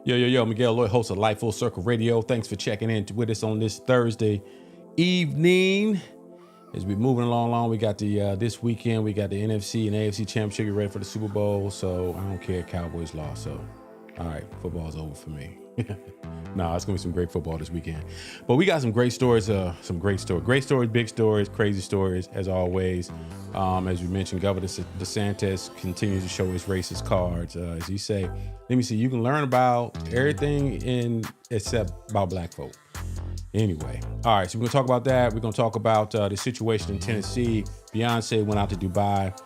Yo, Miguel Lloyd, host of Life Full Circle Radio. Thanks for checking in with us on this Thursday evening. As we're moving along, we got the this weekend, we got the NFC and AFC Championship. Get ready for the Super Bowl. So I don't care, Cowboys lost. So, all right, football's over for me. No, it's gonna be some great football this weekend. But we got some great stories, great stories, big stories, crazy stories, as always. As we mentioned, Governor DeSantis continues to show his racist cards. As he say, let me see, you can learn about everything except about black folk. Anyway, all right, so we're gonna talk about that. We're gonna talk about the situation in Tennessee. Beyonce went out to Dubai,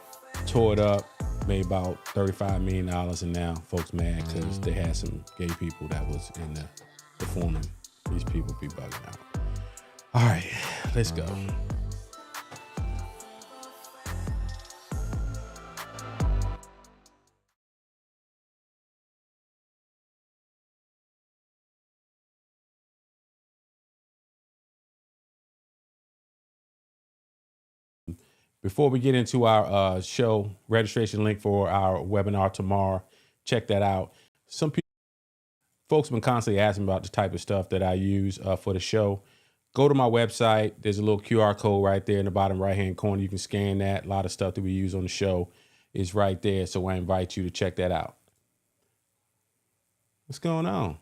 tore it up, made about $35 million, and now folks mad because they had some gay people that was in the performing. These people be bugging out. All right, let's go. Before we get into our show registration link for our webinar tomorrow, check that out. Some folks have been constantly asking about the type of stuff that I use for the show. Go to my website. There's a little QR code right there in the bottom right-hand corner. You can scan that. A lot of stuff that we use on the show is right there. So I invite you to check that out. What's going on?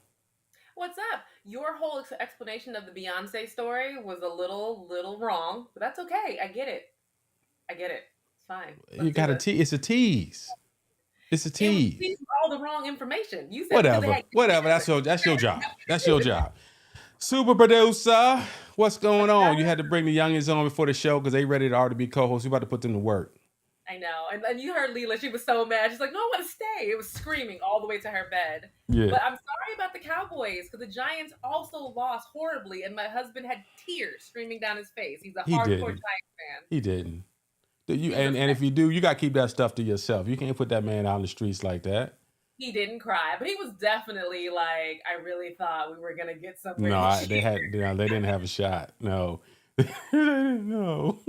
What's up? Your whole explanation of the Beyonce story was a little wrong, but that's okay. I get it. It's fine. You got a tease. It's a tease. It's a tease. It was all the wrong information. You said whatever. That's your job. That's your job. Super producer, what's going on? You had to bring the youngins on before the show because they ready to already be co-hosts. We about to put them to work. I know. And you heard Leela. She was so mad. She's like, no, I want to stay. It was screaming all the way to her bed. Yeah. But I'm sorry about the Cowboys because the Giants also lost horribly. And my husband had tears streaming down his face. He's a hardcore Giants fan. He didn't. And if you do, you got to keep that stuff to yourself. You can't put that man out in the streets like that. He didn't cry, but he was definitely like, I really thought we were going to get something. No, they didn't have a shot. No. No.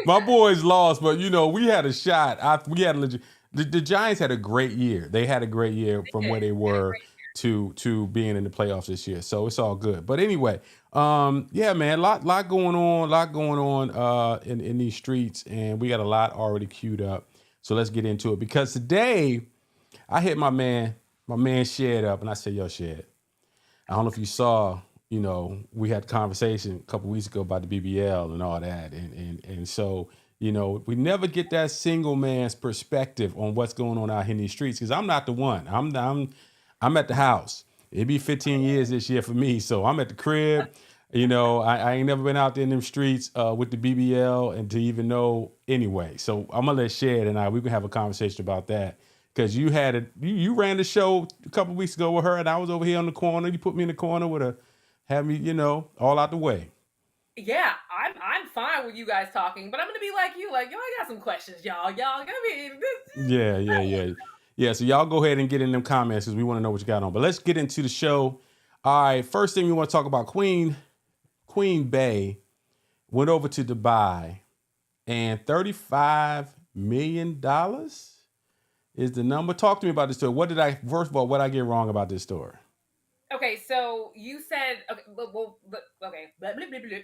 My boys lost, but we had a shot. We had the Giants had a great year. They had a great year from where they were to being in the playoffs this year. So it's all good. But anyway, yeah, man, lot going on in these streets, and we got a lot already queued up. So let's get into it, because today I hit my man Shed up, and I said, yo, Shed, I don't know if you saw, we had a conversation a couple weeks ago about the BBL and all that. And so, we never get that single man's perspective on what's going on out here in these streets, because I'm not the one. I'm at the house. It'd be 15 years this year for me. So I'm at the crib. I ain't never been out there in them streets with the BBL and to even know anyway. So I'm gonna let Shed and we can have a conversation about that because you ran the show a couple weeks ago with her and I was over here on the corner. You put me in the corner have me all out the way. Yeah, I'm fine with you guys talking, but I'm gonna be like you, like yo, I got some questions, y'all. Y'all gonna be Yeah. So y'all go ahead and get in them comments because we want to know what you got on. But let's get into the show. All right, first thing we want to talk about Queen Bey went over to Dubai and $35 million is the number. Talk to me about this story. First of all, what did I get wrong about this story? Okay, so you said okay, okay,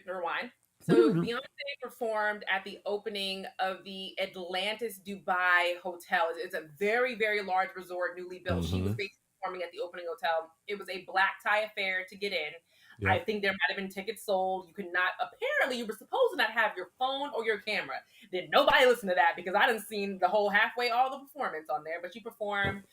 rewind. So Beyonce performed at the opening of the Atlantis Dubai Hotel. It's a very, very large resort, newly built. She was basically performing at the opening hotel. It was a black tie affair to get in. Yep. I think there might have been tickets sold. You could not. Apparently, you were supposed to not have your phone or your camera. Did nobody listen to that because I didn't seen the whole halfway all the performance on there. But she performed.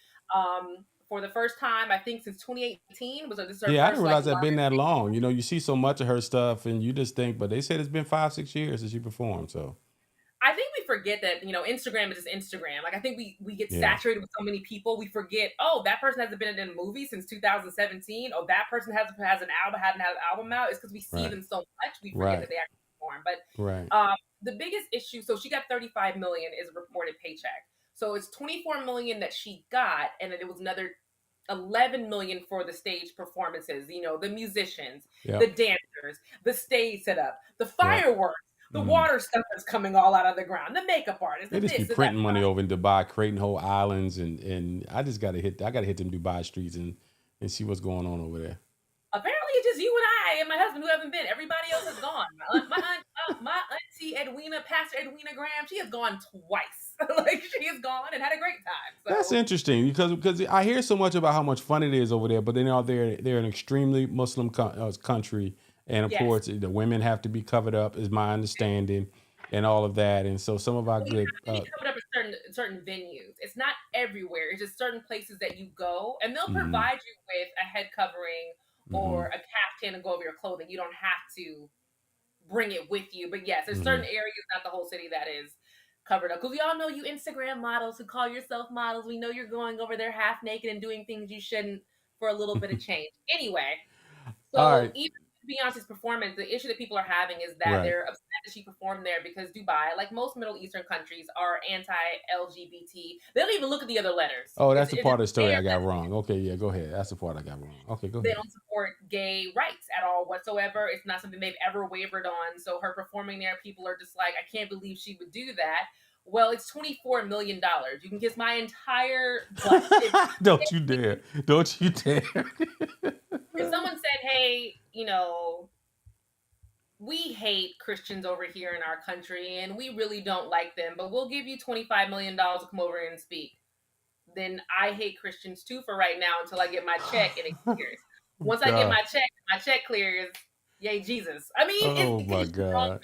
For the first time, I think since 2018 was this her Yeah, I first didn't realize that been that long. You see so much of her stuff, and you just think, but they said it's been 5-6 years since she performed. So I think we forget that Instagram is just Instagram. Like I think we get saturated with so many people, we forget. Oh, that person hasn't been in a movie since 2017. Oh, that person has an album, hadn't had an album out. It's because we see them so much, we forget that they actually perform. But the biggest issue, so she got 35 million is a reported paycheck. So it's 24 million that she got, and then it was another 11 million for the stage performances, the musicians, the dancers, the stage setup, the fireworks, the water stuff that's coming all out of the ground, the makeup artists. They just be printing money over in Dubai, creating whole islands, and I gotta hit them Dubai streets and see what's going on over there. Apparently, it's just you and I and my husband who haven't been. Everybody else is gone. My auntie Edwina, Pastor Edwina Graham, she has gone twice. Like she has gone and had a great time. So. That's interesting because I hear so much about how much fun it is over there, but then they're an extremely Muslim country, and of course the women have to be covered up, is my understanding, and all of that. And so some of our good covered up at certain venues. It's not everywhere. It's just certain places that you go, and they'll provide you with a head covering or a caftan to go over your clothing. You don't have to bring it with you. But yes, there's certain areas, not the whole city, that is covered up. Because we all know you Instagram models who call yourself models. We know you're going over there half naked and doing things you shouldn't for a little bit of change. Anyway, so even Beyonce's performance, the issue that people are having is that they're upset that she performed there because Dubai, like most Middle Eastern countries, are anti-LGBT. They don't even look at the other letters. Oh, that's the part of the story I got wrong. Okay, yeah, go ahead. That's the part I got wrong. Okay, go ahead. They don't support gay rights at all whatsoever. It's not something they've ever wavered on. So her performing there, people are just like, I can't believe she would do that. Well, it's $24 million. You can kiss my entire butt. Don't you dare. Don't you dare. If someone said, hey, we hate Christians over here in our country and we really don't like them, but we'll give you $25 million to come over here and speak, then I hate Christians too for right now until I get my check and it clears. Once I get my check clears, yay, Jesus. I mean, oh my God.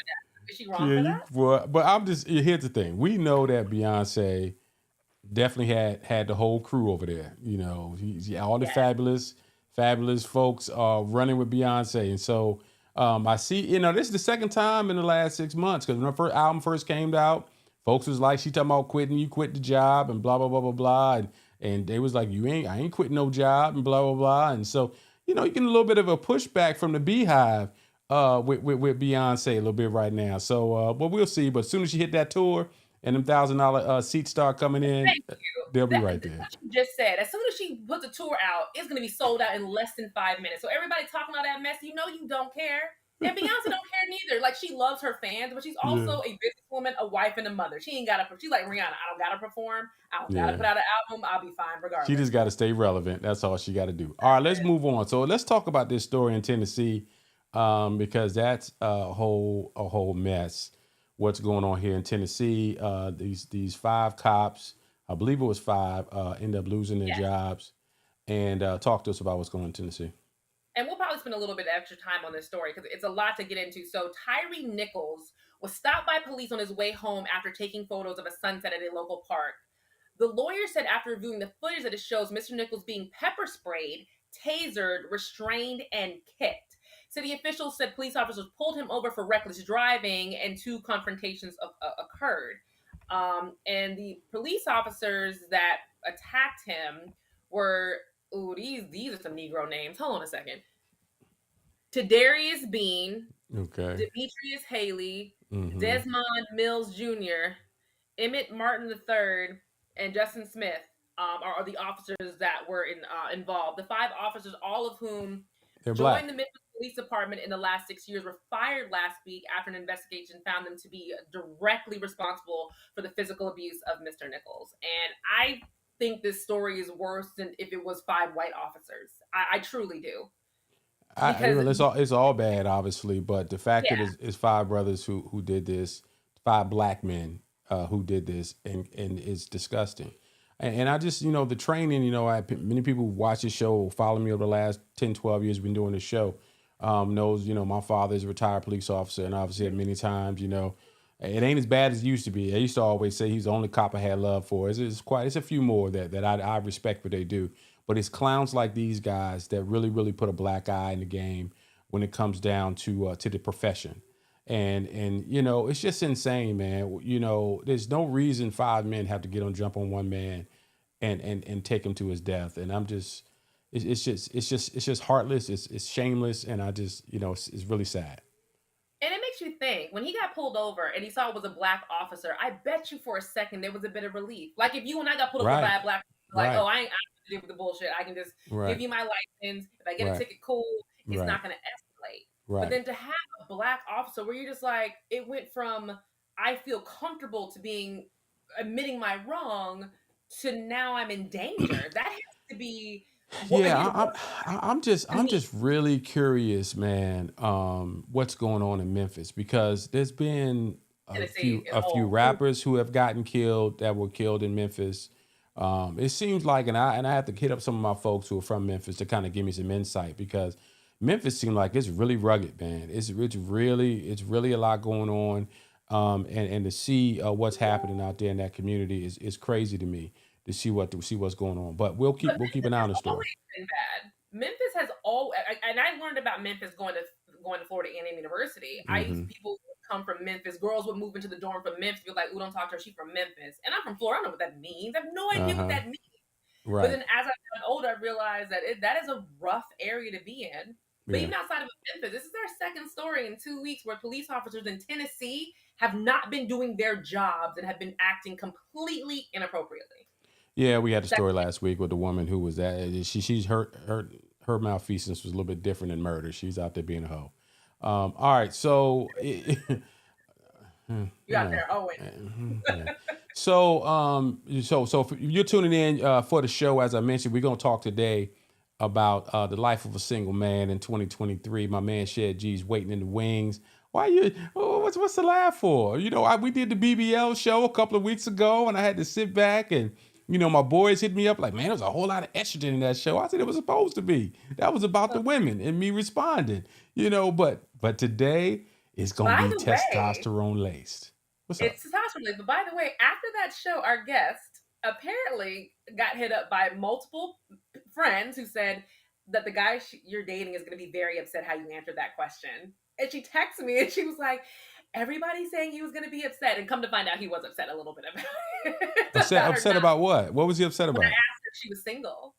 Is she wrong for that? But here's the thing. We know that Beyonce definitely had the whole crew over there. All the fabulous folks are running with Beyonce. And so I see, this is the second time in the last 6 months, because when her album first came out, folks was like, she talking about quitting, you quit the job and blah, blah, blah, blah, blah. And they was like, I ain't quitting no job and blah, blah, blah. And so, you getting a little bit of a pushback from the Beehive with Beyonce a little bit right now. So, but we'll see. But as soon as she hit that tour and them $1,000 seats start coming in, they'll be right there. What you just said, as soon as she puts the tour out, it's going to be sold out in less than 5 minutes. So everybody talking all that mess, you don't care. And Beyonce don't care neither. Like, she loves her fans, but she's also a businesswoman, a wife, and a mother. She ain't got to, she's like Rihanna, I don't got to perform. I don't got to put out an album. I'll be fine regardless. She just got to stay relevant. That's all she got to do. All right, let's move on. So let's talk about this story in Tennessee. Because that's a whole mess. What's going on here in Tennessee? These 5 cops, I believe it was 5, end up losing their jobs. And talk to us about what's going on in Tennessee. And we'll probably spend a little bit of extra time on this story because it's a lot to get into. So Tyree Nichols was stopped by police on his way home after taking photos of a sunset at a local park. The lawyer said after reviewing the footage that it shows Mr. Nichols being pepper sprayed tasered, restrained, and kicked. City officials said police officers pulled him over for reckless driving, and two confrontations occurred. And the police officers that attacked him were, ooh, these are some Negro names. Hold on a second. Tadarius Bean, Okay. Demetrius Haley, Mm-hmm. Desmond Mills Jr., Emmett Martin III, and Justin Smith are the officers that were involved. The five officers, all of whom They're joined black. the Memphis Police Department in the last 6 years, were fired last week after an investigation found them to be directly responsible for the physical abuse of Mr. Nichols. And I think this story is worse than if it was five white officers. I truly do. Because, Well, it's all bad, obviously, but the fact that yeah, it's five brothers who did this, five black men who did this, and it's disgusting. And I just, the training, many people who watch this show, follow me over the last 10, 12 years, been doing this show, knows, my father is a retired police officer, and I've said many times, it ain't as bad as it used to be. I used to always say he's the only cop I had love for. It's a few more that I respect what they do. But it's clowns like these guys that really, really put a black eye in the game when it comes down to the profession. And it's just insane, man. There's no reason five men have to jump on one man and take him to his death. And I'm just it's just heartless. It's shameless, and I just it's really sad. and it makes you think when he got pulled over and he saw it was a black officer. I bet you for a second there was a bit of relief. Like if you and I got pulled over by Right, a black, like, oh, right, I ain't to deal with the bullshit. I can just give right, you my license. If I get a right, ticket, cool. It's right, not going to escalate. But right. then to have a black officer where you're just like, it went from I feel comfortable to being admitting my wrong to now I'm in danger. That has to be what Yeah, hit I, worse to I'm me. just really curious, man. What's going on in Memphis? Because there's been Tennessee and a few all. rappers who have gotten killed that were killed in Memphis. It seems like, and I have to hit up some of my folks who are from Memphis to kind of give me some insight because Memphis seems like it's really rugged, man. It's really a lot going on. And to see what's happening out there in that community is crazy to me to see what's going on. But But we'll keep an Memphis eye has on the story. always been bad. Memphis has always, and I learned about Memphis going to Florida A&M University. I used Hmm. people would come from Memphis. Girls would move into the dorm from Memphis. Be like, "Ooh, don't talk to her. She's from Memphis." And I'm from Florida. I don't know what that means. I have no Uh idea what huh. that means. But Right. then as I got older, I realized that that is a rough area to be in. But Yeah. even outside of Memphis, this is our second story in 2 weeks where police officers in Tennessee have not been doing their jobs and have been acting completely inappropriately. Yeah. We had a Second, story last week with the woman who was that she's her malfeasance was a little bit different than murder. She's out there being a hoe. All right. So you out yeah. there, Owen. Yeah. So if you're tuning in for the show, as I mentioned, we're gonna talk today about the life of a single man in 2023. My man Shed G's waiting in the wings. Why you? Oh, what's the laugh for? We did the BBL show a couple of weeks ago, and I had to sit back and. My boys hit me up like, man, there was a whole lot of estrogen in that show. I said it was supposed to be. That was about the women and me responding. But today it's gonna By be the way, testosterone laced. What's up? it's testosterone. But by the way, after that show, our guest apparently got hit up by multiple friends who said that the guy you're dating is going to be very upset how you answered that question. And she texted me and she was like, everybody's saying he was going to be upset. And come to find out, he was upset a little bit about it, Upset, about her upset not. about what? What was he upset When I about? asked her if she was single.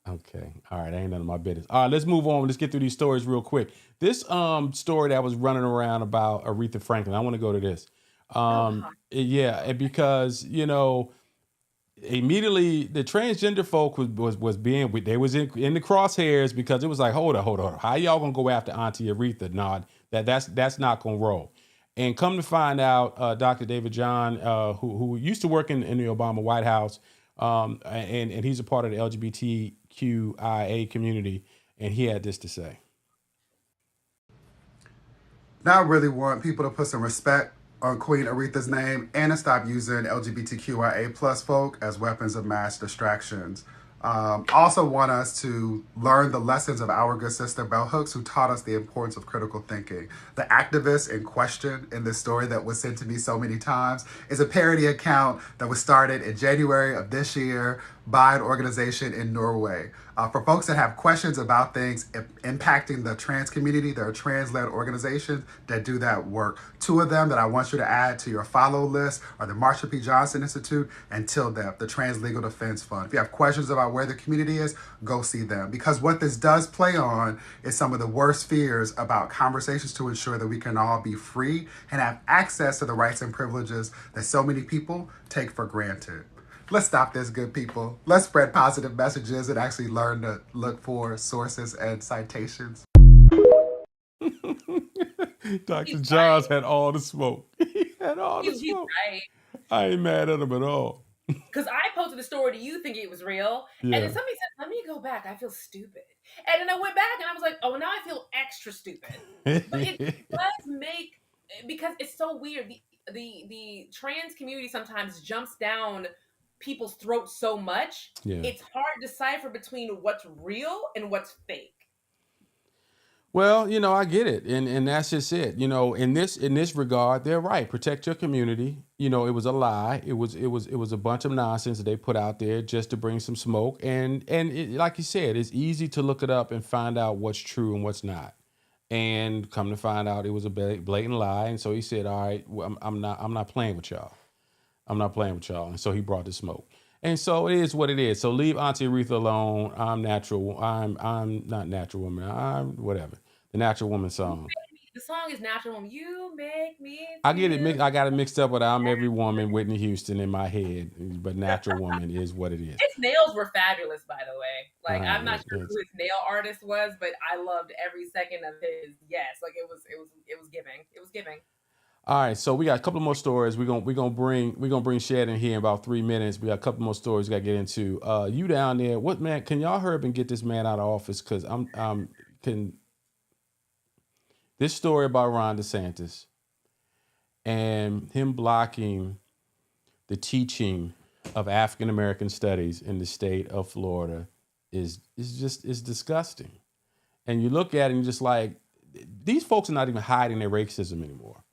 Okay. All right. Ain't none of my business. All right. Let's move on. Let's get through these stories real quick. This story that was running around about Aretha Franklin. I want to go to this. Oh, God. Yeah, and because immediately the transgender folk was being they was in the crosshairs because it was like hold on, how y'all gonna go after Auntie Aretha? No, that's not gonna roll. And come to find out, Dr. David John, who used to work in the Obama White House, and he's a part of the LGBTQIA community, and he had this to say. Now I really want people to put some respect on Queen Aretha's name and to stop using LGBTQIA plus folk as weapons of mass distractions. Also want us to learn the lessons of our good sister Bell Hooks, who taught us the importance of critical thinking. The activist in question in this story that was sent to me so many times is a parody account that was started in January of this year by an organization in Norway. For folks that have questions about things impacting the trans community, there are trans-led organizations that do that work. Two of them that I want you to add to your follow list are the Marsha P. Johnson Institute and TILDEF, the Trans Legal Defense Fund. If you have questions about where the community is, go see them. Because what this does play on is some of the worst fears about conversations to ensure that we can all be free and have access to the rights and privileges that so many people take for granted. Let's stop this, good people. Let's spread positive messages and actually learn to look for sources and citations. Dr. He's Johns right. had all the smoke. He had all the He's smoke. right. I ain't mad at him at all. Because I posted the story to you thinking it was real. And Yeah. then somebody said, let me go back. I feel stupid. And then I went back and I was like, oh, now I feel extra stupid. But it does make, because it's so weird. The trans community sometimes jumps down people's throats so much. Yeah. It's hard to decipher between what's real and what's fake. Well, I get it, and that's just it. In this regard, they're right. Protect your community. It was a lie. It was a bunch of nonsense that they put out there just to bring some smoke. And like you said, it's easy to look it up and find out what's true and what's not. And come to find out, it was a blatant lie. And so he said, "All right, well, I'm not playing with y'all. I'm not playing with y'all." And so he brought the smoke. And so it is what it is. So leave Auntie Aretha alone. I'm natural. I'm not natural woman. I'm whatever. The natural woman song. The song is Natural Woman. You make me I get it. feel. I got it mixed up with "I'm Every Woman," Whitney Houston in my head. But natural woman is what it is. His nails were fabulous, by the way. Like I'm not sure It's- who his nail artist was, but I loved every second of his yes. Like it was giving. It was giving. All right, so we got a couple more stories. We're gonna bring Shed in here in about 3 minutes. We got a couple more stories we gotta get into. You down there? What man? Can y'all hurry up and get this man out of office? Cause can this story about Ron DeSantis and him blocking the teaching of African American studies in the state of Florida is disgusting. And you look at it and you're just like, these folks are not even hiding their racism anymore.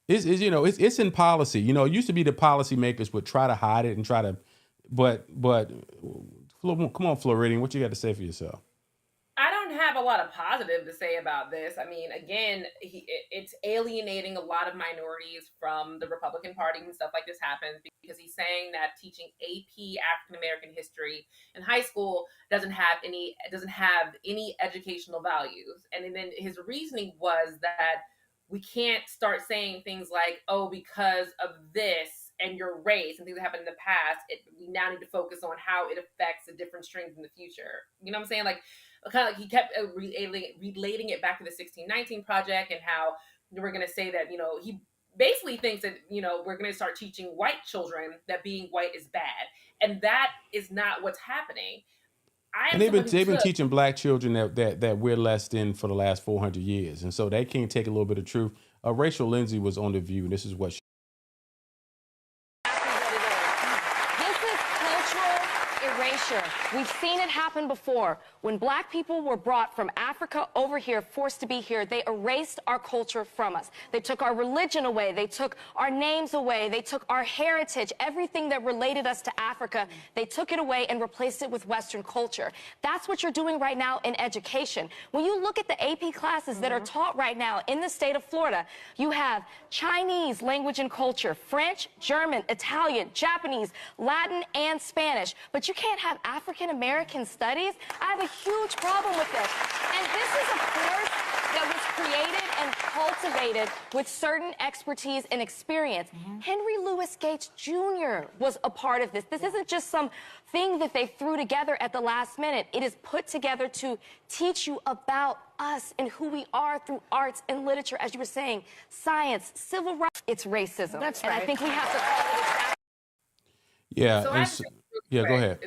It's in policy. It used to be the policymakers would try to hide it and try to, but come on, Floridian, what you got to say for yourself? I don't have a lot of positive to say about this. I mean, again, it's alienating a lot of minorities from the Republican Party when stuff like this happens because he's saying that teaching AP African American history in high school doesn't have any educational values. And then his reasoning was that we can't start saying things like, "Oh, because of this and your race and things that happened in the past, we now need to focus on how it affects the different streams in the future." You know what I'm saying? Like kind of like he kept relating it back to the 1619 project and how we're going to say that he basically thinks that we're going to start teaching white children that being white is bad, and that is not what's happening. And they've been teaching black children that we're less than for the last 400 years, and so they can't take a little bit of truth. Rachel Lindsay was on The View, and this is what she. Erasure. We've seen it happen before. When black people were brought from Africa over here, forced to be here, they erased our culture from us. They took our religion away. They took our names away. They took our heritage, everything that related us to Africa. They took it away and replaced it with Western culture. That's what you're doing right now in education. When you look at the AP classes that are taught right now in the state of Florida, you have Chinese language and culture, French, German, Italian, Japanese, Latin, and Spanish. But you can't have African American studies. I have a huge problem with this. And this is a course that was created and cultivated with certain expertise and experience. Henry Louis Gates Jr. was a part of this. This isn't just some thing that they threw together at the last minute. It is put together to teach you about us and who we are through arts and literature, as you were saying, science, civil rights. It's racism. That's right. And I think we have to call it exactly. Yeah. So yeah, go ahead.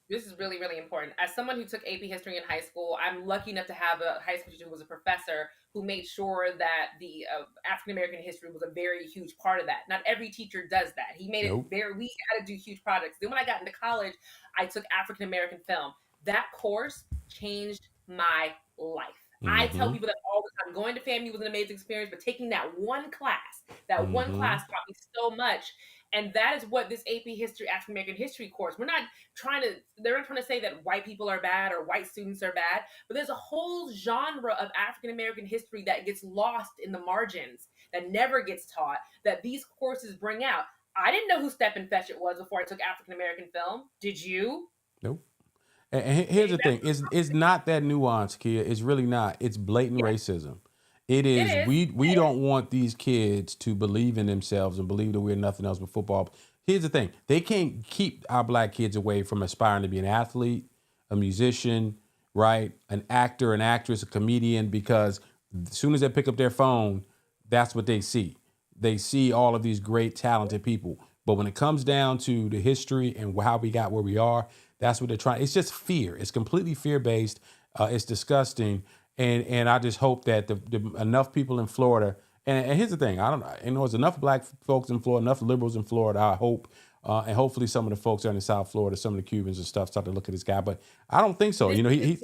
This is really, really important. As someone who took AP history in high school, I'm lucky enough to have a high school teacher who was a professor who made sure that the African American history was a very huge part of that. Not every teacher does that. He made it very. We had to do huge projects. Then when I got into college, I took African American film. That course changed my life. I tell people that all the time. Going to FAMU was an amazing experience, but taking that one class taught me so much. And that is what this AP history, African American history course, they're not trying to say that white people are bad or white students are bad, but there's a whole genre of African American history that gets lost in the margins, that never gets taught, that these courses bring out. I didn't know who Stephen Fetchit was before I took African American film. Did you? Nope. And here's the thing: it's not that nuanced, Kia. It's really not. It's blatant racism. It It is. is. We don't want these kids to believe in themselves and believe that we're nothing else but football. Here's the thing: they can't keep our black kids away from aspiring to be an athlete, a musician, right, an actor, an actress, a comedian, because as soon as they pick up their phone, that's what they see. They see all of these great, talented people. But when it comes down to the history and how we got where we are, that's what they're trying. It's just fear. It's completely fear-based. It's disgusting. And I just hope that the enough people in Florida, and here's the thing, I don't know, there's enough black folks in Florida, enough liberals in Florida, I hope, and hopefully some of the folks down in South Florida, some of the Cubans and stuff start to look at this guy, but I don't think so. He's liberals,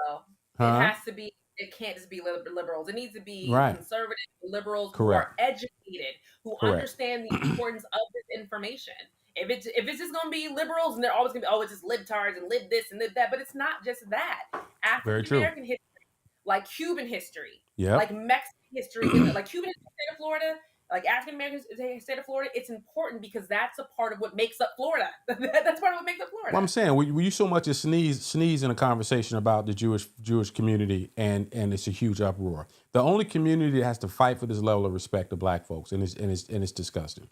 though. Huh? It has to be. It can't just be liberals. It needs to be Right. conservative liberals Correct. who are educated, who Correct. understand the importance of this information. If it's just going to be liberals and they're always going to be, it's just libtards and lib this and lib that, but it's not just that. African American history, like Cuban history, like Mexican history, like Cuban history, state of Florida, like African American state of Florida, it's important because that's a part of what makes up Florida. That's part of what makes up Florida. Well, I'm saying, when you so much as sneeze in a conversation about the Jewish community, and it's a huge uproar. The only community that has to fight for this level of respect are black folks, and it's disgusting.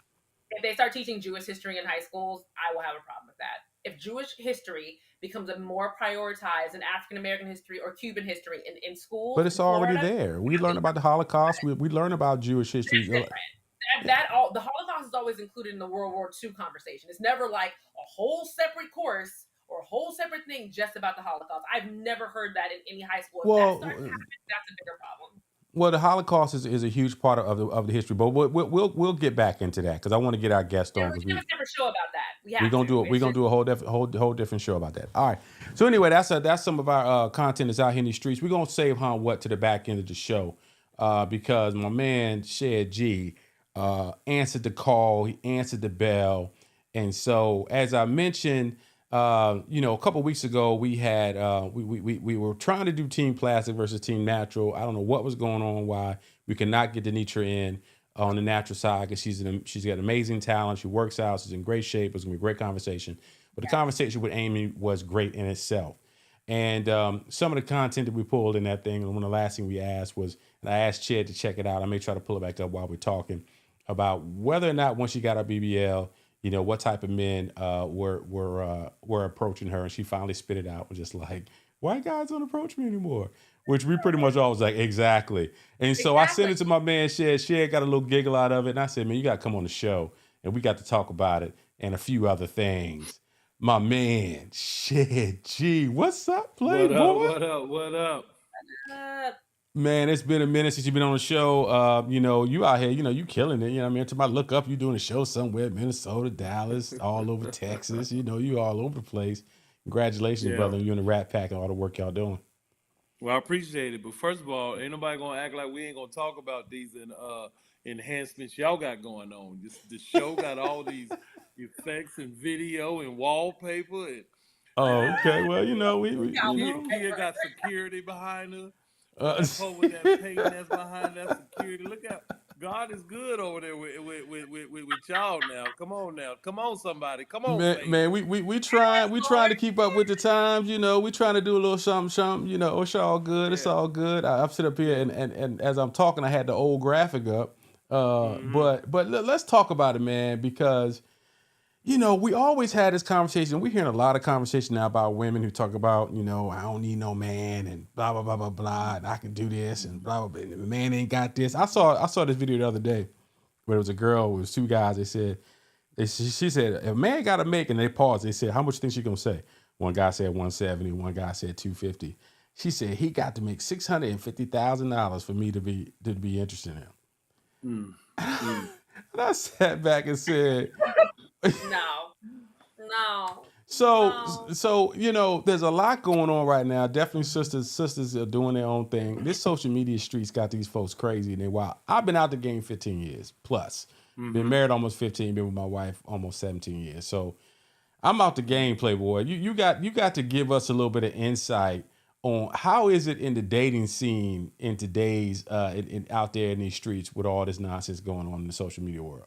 If they start teaching Jewish history in high schools, I will have a problem with that. If Jewish history becomes a more prioritized than African American history or Cuban history in schools, but it's already there. We learn about the Holocaust. We learn about Jewish history. The Holocaust is always included in the World War II conversation. It's never like a whole separate course or a whole separate thing just about the Holocaust. I've never heard that in any high school. If that starts happening, that's a bigger problem. Well, the Holocaust is a huge part of the history, but we'll get back into that because I want to get our guest on. We have a different show about that. We're gonna do a whole different show about that. All right. So anyway, that's some of our content that's out here in the streets. We're gonna save what to the back end of the show because my man Shed G answered the call. He answered the bell, and so as I mentioned. A couple of weeks ago, we had we were trying to do Team Plastic versus Team Natural. I don't know what was going on, why we could not get Denitra in on the natural side because she's got amazing talent. She works out. She's in great shape. It was gonna be a great conversation. But the conversation with Amy was great in itself. And some of the content that we pulled in that thing, and one of the last thing we asked was, and I asked Ched to check it out. I may try to pull it back up while we're talking about whether or not once she got her BBL. What type of men were approaching her, and she finally spit it out, was just like, white guys don't approach me anymore, which we pretty much all was like, exactly. And so I sent it to my man Shed. Shed got a little giggle out of it, and I said, man, you got to come on the show, and we got to talk about it and a few other things. My man Shed G, what's up, Playboy? What up? Man, it's been a minute since you've been on the show. You out here, you killing it. You know what I mean? To my look up, you doing a show somewhere, Minnesota, Dallas, all over Texas. You all over the place. Congratulations, brother. You in the Rat Pack and all the work y'all doing. Well, I appreciate it. But first of all, ain't nobody going to act like we ain't going to talk about these enhancements y'all got going on. The show got all these effects and video and wallpaper. And, okay. Well, Kia got security behind her. With that paint that's behind that security. Look out. God is good over there with y'all now. Come on, somebody. Come on, man. We trying to keep up with the times. We trying to do a little something. It's all good. Yeah. It's all good. I'm sitting up here and as I'm talking, I had the old graphic up. But let's talk about it, man, because. We always had this conversation. We're hearing a lot of conversation now about women who talk about, I don't need no man and blah, blah, blah, blah, blah, and I can do this and blah, blah, blah, and the man ain't got this. I saw this video the other day where it was a girl, it was two guys. She said, if a man got to make, and they paused. They said, how much you think she going to say? One guy said 170. One guy said 250. She said, he got to make $650,000 for me to be interested in him. And I sat back and said... No. So there's a lot going on right now. Definitely sisters are doing their own thing. This social media streets got these folks crazy and they wild. I've been out the game 15 years plus. Been married almost 15. Been with my wife almost 17 years. So I'm out the game, Playboy. You got to give us a little bit of insight on how is it in the dating scene in today's out there in these streets with all this nonsense going on in the social media world.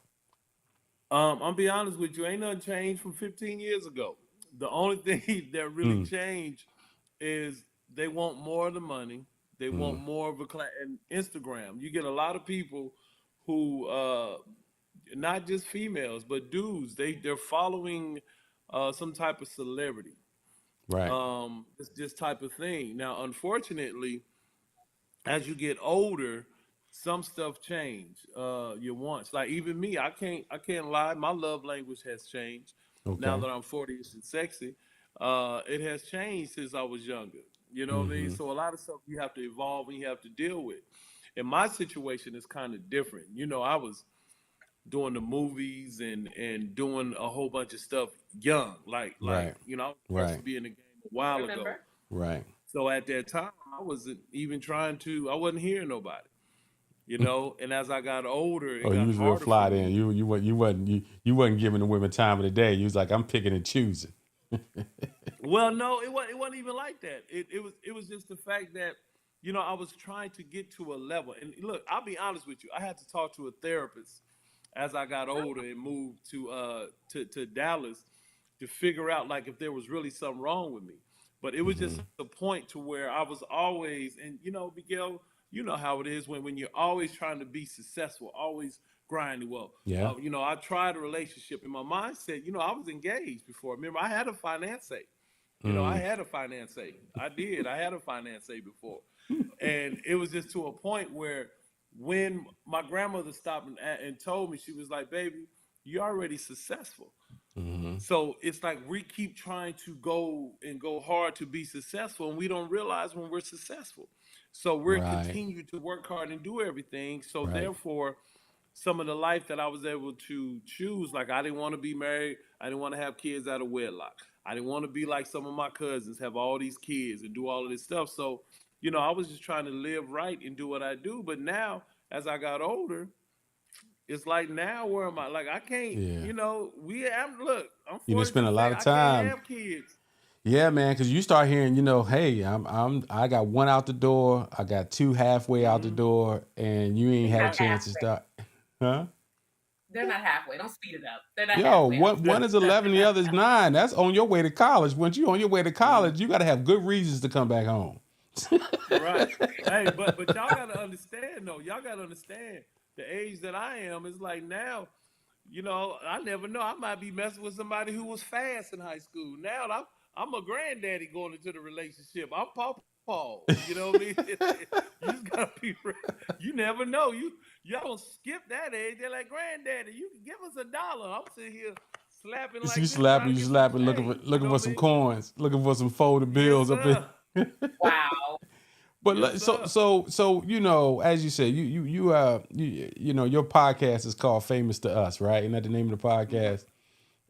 I'll be honest with you, ain't nothing changed from 15 years ago. The only thing that really changed is they want more of the money. They want more of a class. And Instagram, you get a lot of people who, not just females, but dudes, they're following some type of celebrity. Right. It's this type of thing. Now, unfortunately, as you get older, some stuff change. Your wants, like even me, I can't lie. My love language has changed. Now Okay. that I'm 40ish and sexy, it has changed since I was younger. You know what I mean? So a lot of stuff you have to evolve and you have to deal with. And my situation is kind of different. I was doing the movies and doing a whole bunch of stuff young, like Right. I was supposed to Right. be in the game a while ago. Remember? Right. So at that time, I wasn't even I wasn't hearing nobody, And as I got older, it Oh, you got was real harder for fly then. me. You wasn't giving the women time of the day. You was like, I'm picking and choosing. Well, no, it wasn't even like that. It was just the fact that, I was trying to get to a level. And look, I'll be honest with you. I had to talk to a therapist as I got older and moved to Dallas to figure out like if there was really something wrong with me. But it was just a point to where I was always, and Miguel, you know how it is when you're always trying to be successful, always grinding. Well, Yeah. I tried a relationship in my mindset. I was engaged before. Remember, I had a fiance. I had a finance aide. I did. I had a finance aide before. And it was just to a point where when my grandmother stopped and told me, she was like, baby, you're already successful. So it's like we keep trying to go hard to be successful, and we don't realize when we're successful. So we're Right. continue to work hard and do everything. So Right. therefore, some of the life that I was able to choose, like I didn't want to be married, I didn't want to have kids out of wedlock. I didn't want to be like some of my cousins, have all these kids and do all of this stuff. So, I was just trying to live right and do what I do. But now, as I got older, it's like now where am I? Like I can't, Yeah. look, I'm You done 40 spend to a say lot of I can't time. have kids. Yeah, man, because you start hearing, hey, I got one out the door, I got two halfway out the Hmm. door, and you ain't They're had a not chance to halfway. start. Huh? They're not halfway. Don't speed it up. They're not Yo, halfway. one is 11, the other is 9. That's on your way to college. Once you on your way to college, you got to have good reasons to come back home. Right. Hey, but y'all gotta understand though. Y'all gotta understand the age that I am is like now. I never know. I might be messing with somebody who was fast in high school. Now I'm a granddaddy going into the relationship. I'm Paul. You know what I mean? You just gotta be. You never know. Y'all don't skip that age. They're like, granddaddy, you can give us $1. I'm sitting here slapping You like this, trying slapping, to you get some slapping, looking for change. You looking know for what I some mean? coins, looking for some folded Yes, bills up in. sir. Wow. But Yes, sir. as you said, your podcast is called Famous to Us, right? Isn't that the name of the Hmm. podcast?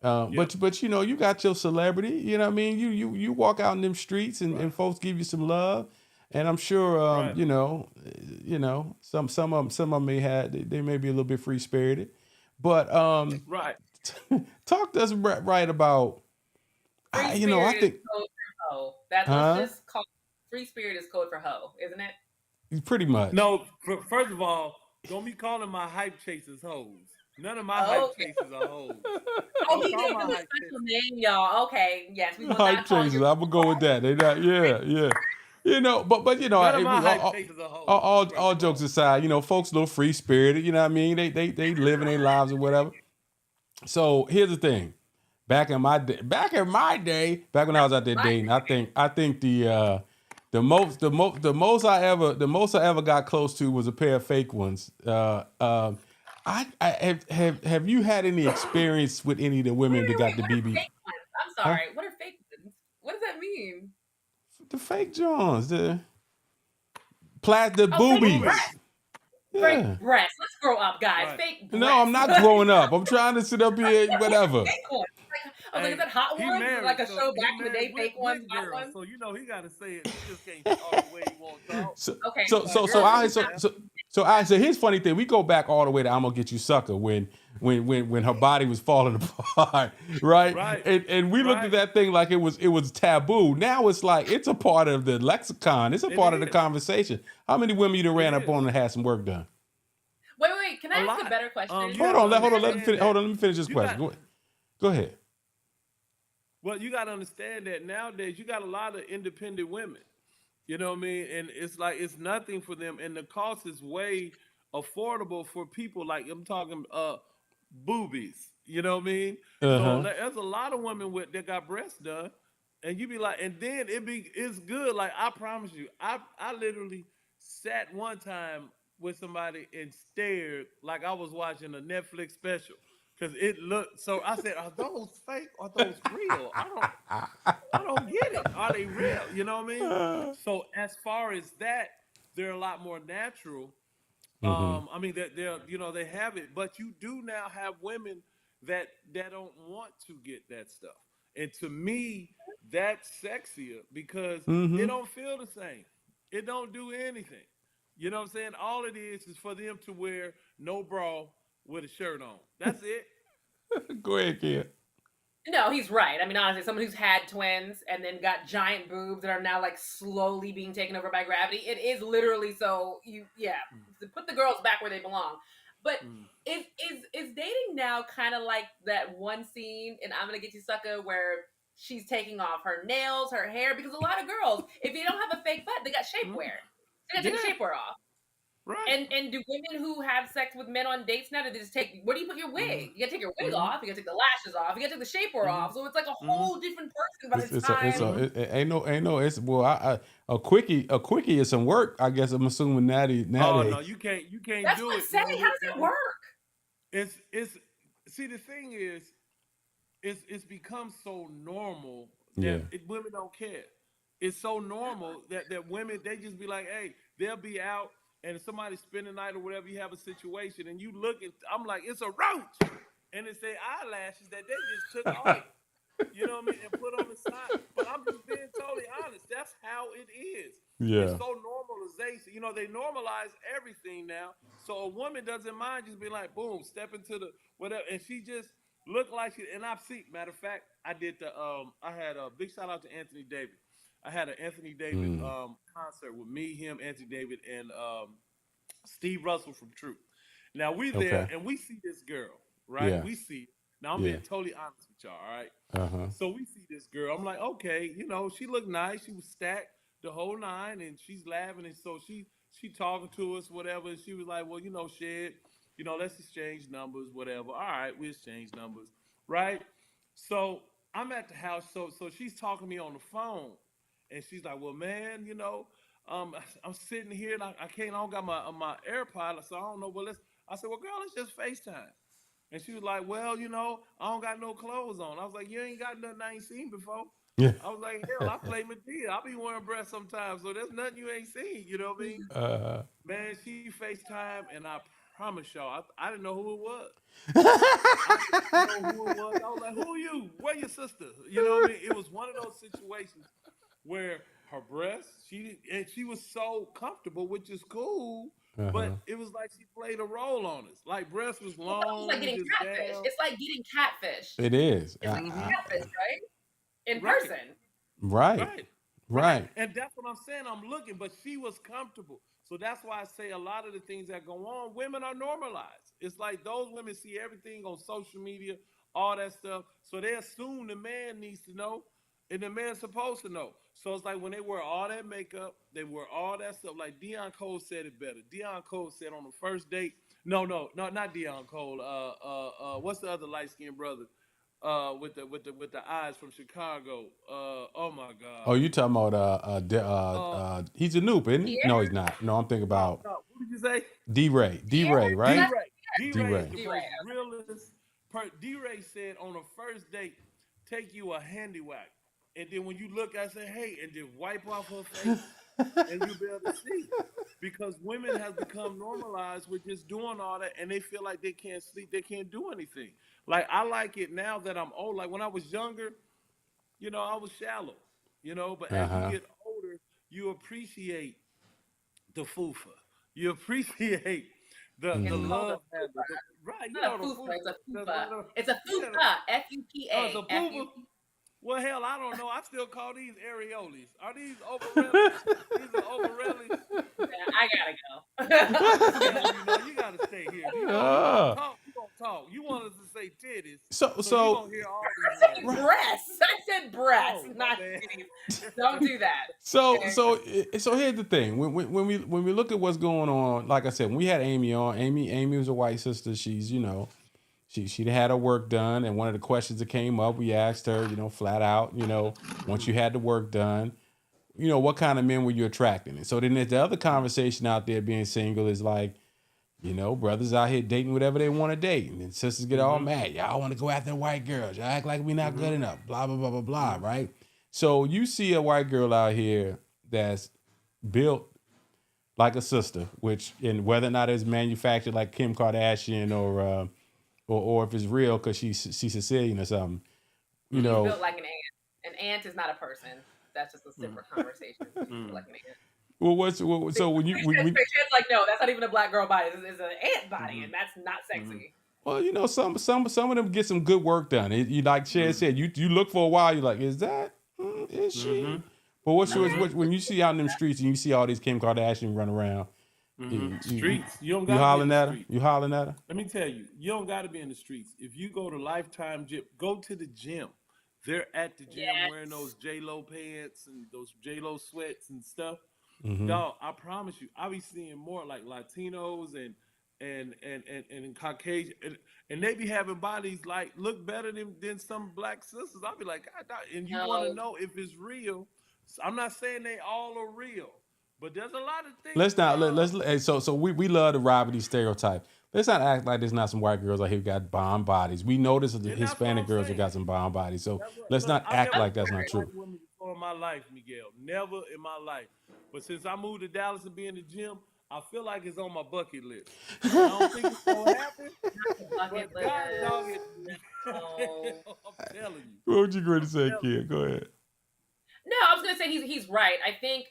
Yep. But you got your celebrity. You know what I mean? You walk out in them streets and Right. folks give you some love, and I'm sure Right. some of them may have they may be a little bit free spirited, but Right. talk to us right about Free I spirit is think code for hoe. Let's huh just call free spirit is code for hoe, isn't it? pretty much. No, first of all, don't be calling my hype chasers hoes. None of my hype Oh, chasers are hoes. oh, Don't he call gave them my a hype special chasers. name, y'all. Okay, yes, we will Hype not call chasers. your I'm gonna go with that. They not. Yeah, yeah. But None of my hype chasers are hoes. First all of jokes all, aside, folks a little free spirited. You know what I mean? They living their lives or whatever. So here's the thing. Back when I was out there right. dating, I think the most I ever got close to was a pair of fake ones. Have you had any experience with any of the women that got Wait, the what are BB? fake ones? I'm Huh? sorry. What are fake ones? What does that mean? The fake Johns, the Oh, fake boobies. boobies. breasts. Fake Yeah. breasts. Let's grow up, guys. Right. Fake No, I'm breasts. not growing up. I'm trying to sit up here, What are whatever. fake ones? I was like, is Hey, that Hot he Ones? Is it like married, a so show he back in the married day? Fake ones, with hot girls, ones. so he got to say it. He just can't talk the way he wants to talk. So Okay, so well, so girls so do I this so now. so So here's funny thing. We go back all the way to "I'm Gonna Get You, Sucker" when her body was falling apart, right? Right. And we looked at that thing like it was taboo. Now it's like it's a part of the lexicon. It's a part of the conversation. How many women you done ran up on and had some work done? Wait. Can I ask a better question? Hold on. Let me finish this question. Go ahead. Well, you got to understand that nowadays you got a lot of independent women. You know what I mean? And it's like it's nothing for them, and the cost is way affordable for people. Like I'm talking boobies. You know what I mean? So there's a lot of women that got breasts done, and you be like, and then it's good. Like I promise you, I literally sat one time with somebody and stared like I was watching a Netflix special. Cause it looked so. I said, "Are those fake? Or are those real? I don't get it. Are they real? You know what I mean?" So as far as that, they're a lot more natural. I mean, they're they have it, but you do now have women that don't want to get that stuff, and to me, that's sexier because it don't feel the same. It don't do anything. You know what I'm saying? All it is for them to wear no bra with a shirt on. That's it. Go ahead, kid. No, he's right. I mean, honestly, someone who's had twins and then got giant boobs that are now like slowly being taken over by gravity. It is literally so to put the girls back where they belong. But is dating now kind of like that one scene in "I'm Gonna Get You, Sucker" where she's taking off her nails, her hair? Because a lot of girls, if they don't have a fake butt, they got shapewear. They got to take the shapewear off. Right. And do women who have sex with men on dates now, do they just where do you put your wig? You gotta take your wig off, you gotta take the lashes off, you gotta take the shapewear off. So it's like a whole different person by the time. It's a quickie is some work. I guess I'm assuming nowadays. Oh no, you can't That's do what it. I'm saying. How does it work? It's see the thing is, it's become so normal that women don't care. It's so normal that women they just be like, hey, they'll be out and somebody spend the night or whatever. You have a situation and you look at, I'm like, it's a roach, and it's their eyelashes that they just took off. You know what I mean? And put on the side. But I'm just being totally honest. That's how it is. Yeah. It's so normalization. You know, they normalize everything now. So a woman doesn't mind just being like, boom, step into the whatever. And she just looked like she, and I've seen, matter of fact, I did I had a big shout out to Anthony David. I had an Anthony David concert with me, him, Anthony David, and Steve Russell from Truth. Now we there and we see this girl, right? Yeah. We see. Now I'm being totally honest with y'all, all right? So we see this girl. I'm like, okay, she looked nice. She was stacked the whole nine, and she's laughing, and so she talking to us, whatever. And she was like, well, shit, let's exchange numbers, whatever. All right, we exchange numbers, right? So I'm at the house, so she's talking to me on the phone. And she's like, well, man, I'm sitting here and I don't got my AirPod, so I don't know. But I said, well, girl, let's just FaceTime. And she was like, well, I don't got no clothes on. I was like, you ain't got nothing I ain't seen before. Yeah. I was like, hell, I play Medea. I be wearing breasts sometimes, so there's nothing you ain't seen. You know what I mean? Man, she FaceTime, and I promise y'all, I didn't know who it was. I didn't know who it was. I was like, who are you? Where your sister? You know what I mean? It was one of those situations where her breasts, she was so comfortable, which is cool, but it was like she played a role on us. Like breasts was long. It's like getting catfish. Down. It's like getting catfish. It is. It's like catfish, right? In person. Right. And that's what I'm saying. I'm looking, but she was comfortable. So that's why I say a lot of the things that go on, women are normalized. It's like those women see everything on social media, all that stuff. So they assume the man needs to know. And the man's supposed to know. So it's like when they wear all that makeup, they wear all that stuff. Like Deion Cole said it better. Deion Cole said on the first date, no, not Deion Cole. What's the other light skinned brother? With the eyes from Chicago. Oh my God. Oh, you talking about he's a noob, isn't he? No, he's not. No, I'm thinking about what did you say? D-Ray, right? D-Ray is the most realist. D-Ray said on the first date, take you a handy wipe. And then when you look, I say, hey, and then wipe off her face, and you'll be able to see. Because women have become normalized with just doing all that, and they feel like they can't sleep, they can't do anything. Like, I like it now that I'm old. Like, when I was younger, I was shallow, but as you get older, you appreciate the fufa. You appreciate the It's called a love handle. Right, It's you not know a the fupa. It's a that's fupa. right. It's a Yeah, fupa. F-U-P-A. it's a F-U-P. pooper. Well, hell, I don't know. I still call these areolas. Are these overrellies? These are overrellies. I gotta go. You gotta stay here. You Uh, gonna talk, you gonna talk. You want us to say titties, so so you so gonna hear all I these said words. breasts. I said breasts, Oh, not my bad. titties. Don't do that. so Okay? so here's the thing. When we look at what's going on, like I said, when we had Amy on, Amy was a white sister. She's she had her work done, and one of the questions that came up, we asked her, flat out, once you had the work done, what kind of men were you attracting? And so then there's the other conversation out there being single is like, brothers out here dating whatever they want to date. And then sisters get all mad. Y'all want to go after white girls. Y'all act like we not good enough. Blah, blah, blah, blah, blah, right? So you see a white girl out here that's built like a sister, and whether or not it's manufactured like Kim Kardashian or if it's real because she's Sicilian or something, She's built like an ant. An ant is not a person. That's just a separate conversation. She's built like an ant. Well, so when you Shed's like, no, that's not even a black girl body. It's an ant body, and that's not sexy. well, some of them get some good work done. You like Shed said, you look for a while. You're like, is that is she? But what's yours? When you see out in them streets and you see all these Kim Kardashian run around, Streets. You don't you got hollering at her. You hollering at her. Let me tell you, you don't got to be in the streets. If you go to Lifetime Gym, go to the gym. They're at the gym wearing those J-Lo pants and those J-Lo sweats and stuff. Dog, I promise you, I be seeing more like Latinos and Caucasian, and they be having bodies like look better than some black sisters. I be like, God, and you want to know if it's real. I'm not saying they all are real, but there's a lot of things. Let's not so we love to ride with these stereotypes. Let's not act like there's not some white girls out here who got bomb bodies. We know there's the Hispanic girls that got some bomb bodies. So let's not act like that's not true. Women before in my life, Miguel, never in my life. But since I moved to Dallas and be in the gym, I feel like it's on my bucket list. I don't think it's gonna happen. Bucket But God, dog, list. I'm telling you. What would you going to say, kid? Go ahead. No, I was gonna say he's right. I think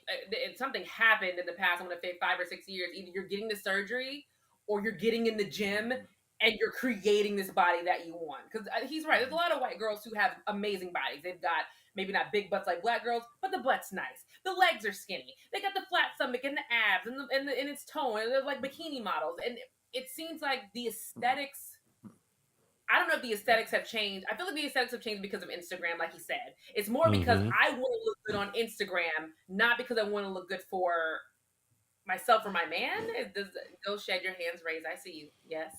something happened in the past. I'm gonna say 5 or 6 years. Either you're getting the surgery, or you're getting in the gym and you're creating this body that you want. Because he's right. There's a lot of white girls who have amazing bodies. They've got maybe not big butts like black girls, but the butt's nice. The legs are skinny. They got the flat stomach and the abs and its tone. And they're like bikini models. And it seems like the aesthetics. I don't know if the aesthetics have changed. I feel like the aesthetics have changed because of Instagram, like he said. It's more because I want to look good on Instagram, not because I want to look good for myself or my man. Go Shed, your hands raised. I see you. Yes.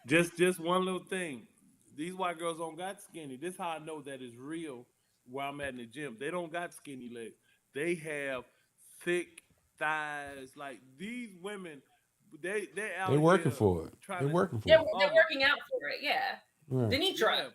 Just one little thing. These white girls don't got skinny. This is how I know that it's real where I'm at in the gym. They don't got skinny legs. They have thick thighs. Like these women, they're working for it. They're working for it. They're working out for it. Yeah. Denitra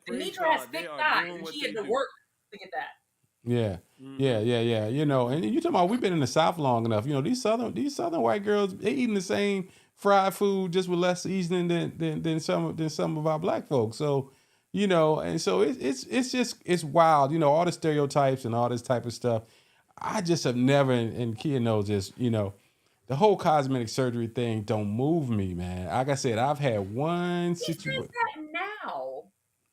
has thick thighs, and she had to work to get that. Yeah. And you talking about we've been in the South long enough. These southern white girls, they eating the same fried food just with less seasoning than some of our black folks. So, and so it's wild. All the stereotypes and all this type of stuff. I just have never, and Kia knows this. The whole cosmetic surgery thing don't move me, man. Like I said, I've had one situation. He says that now.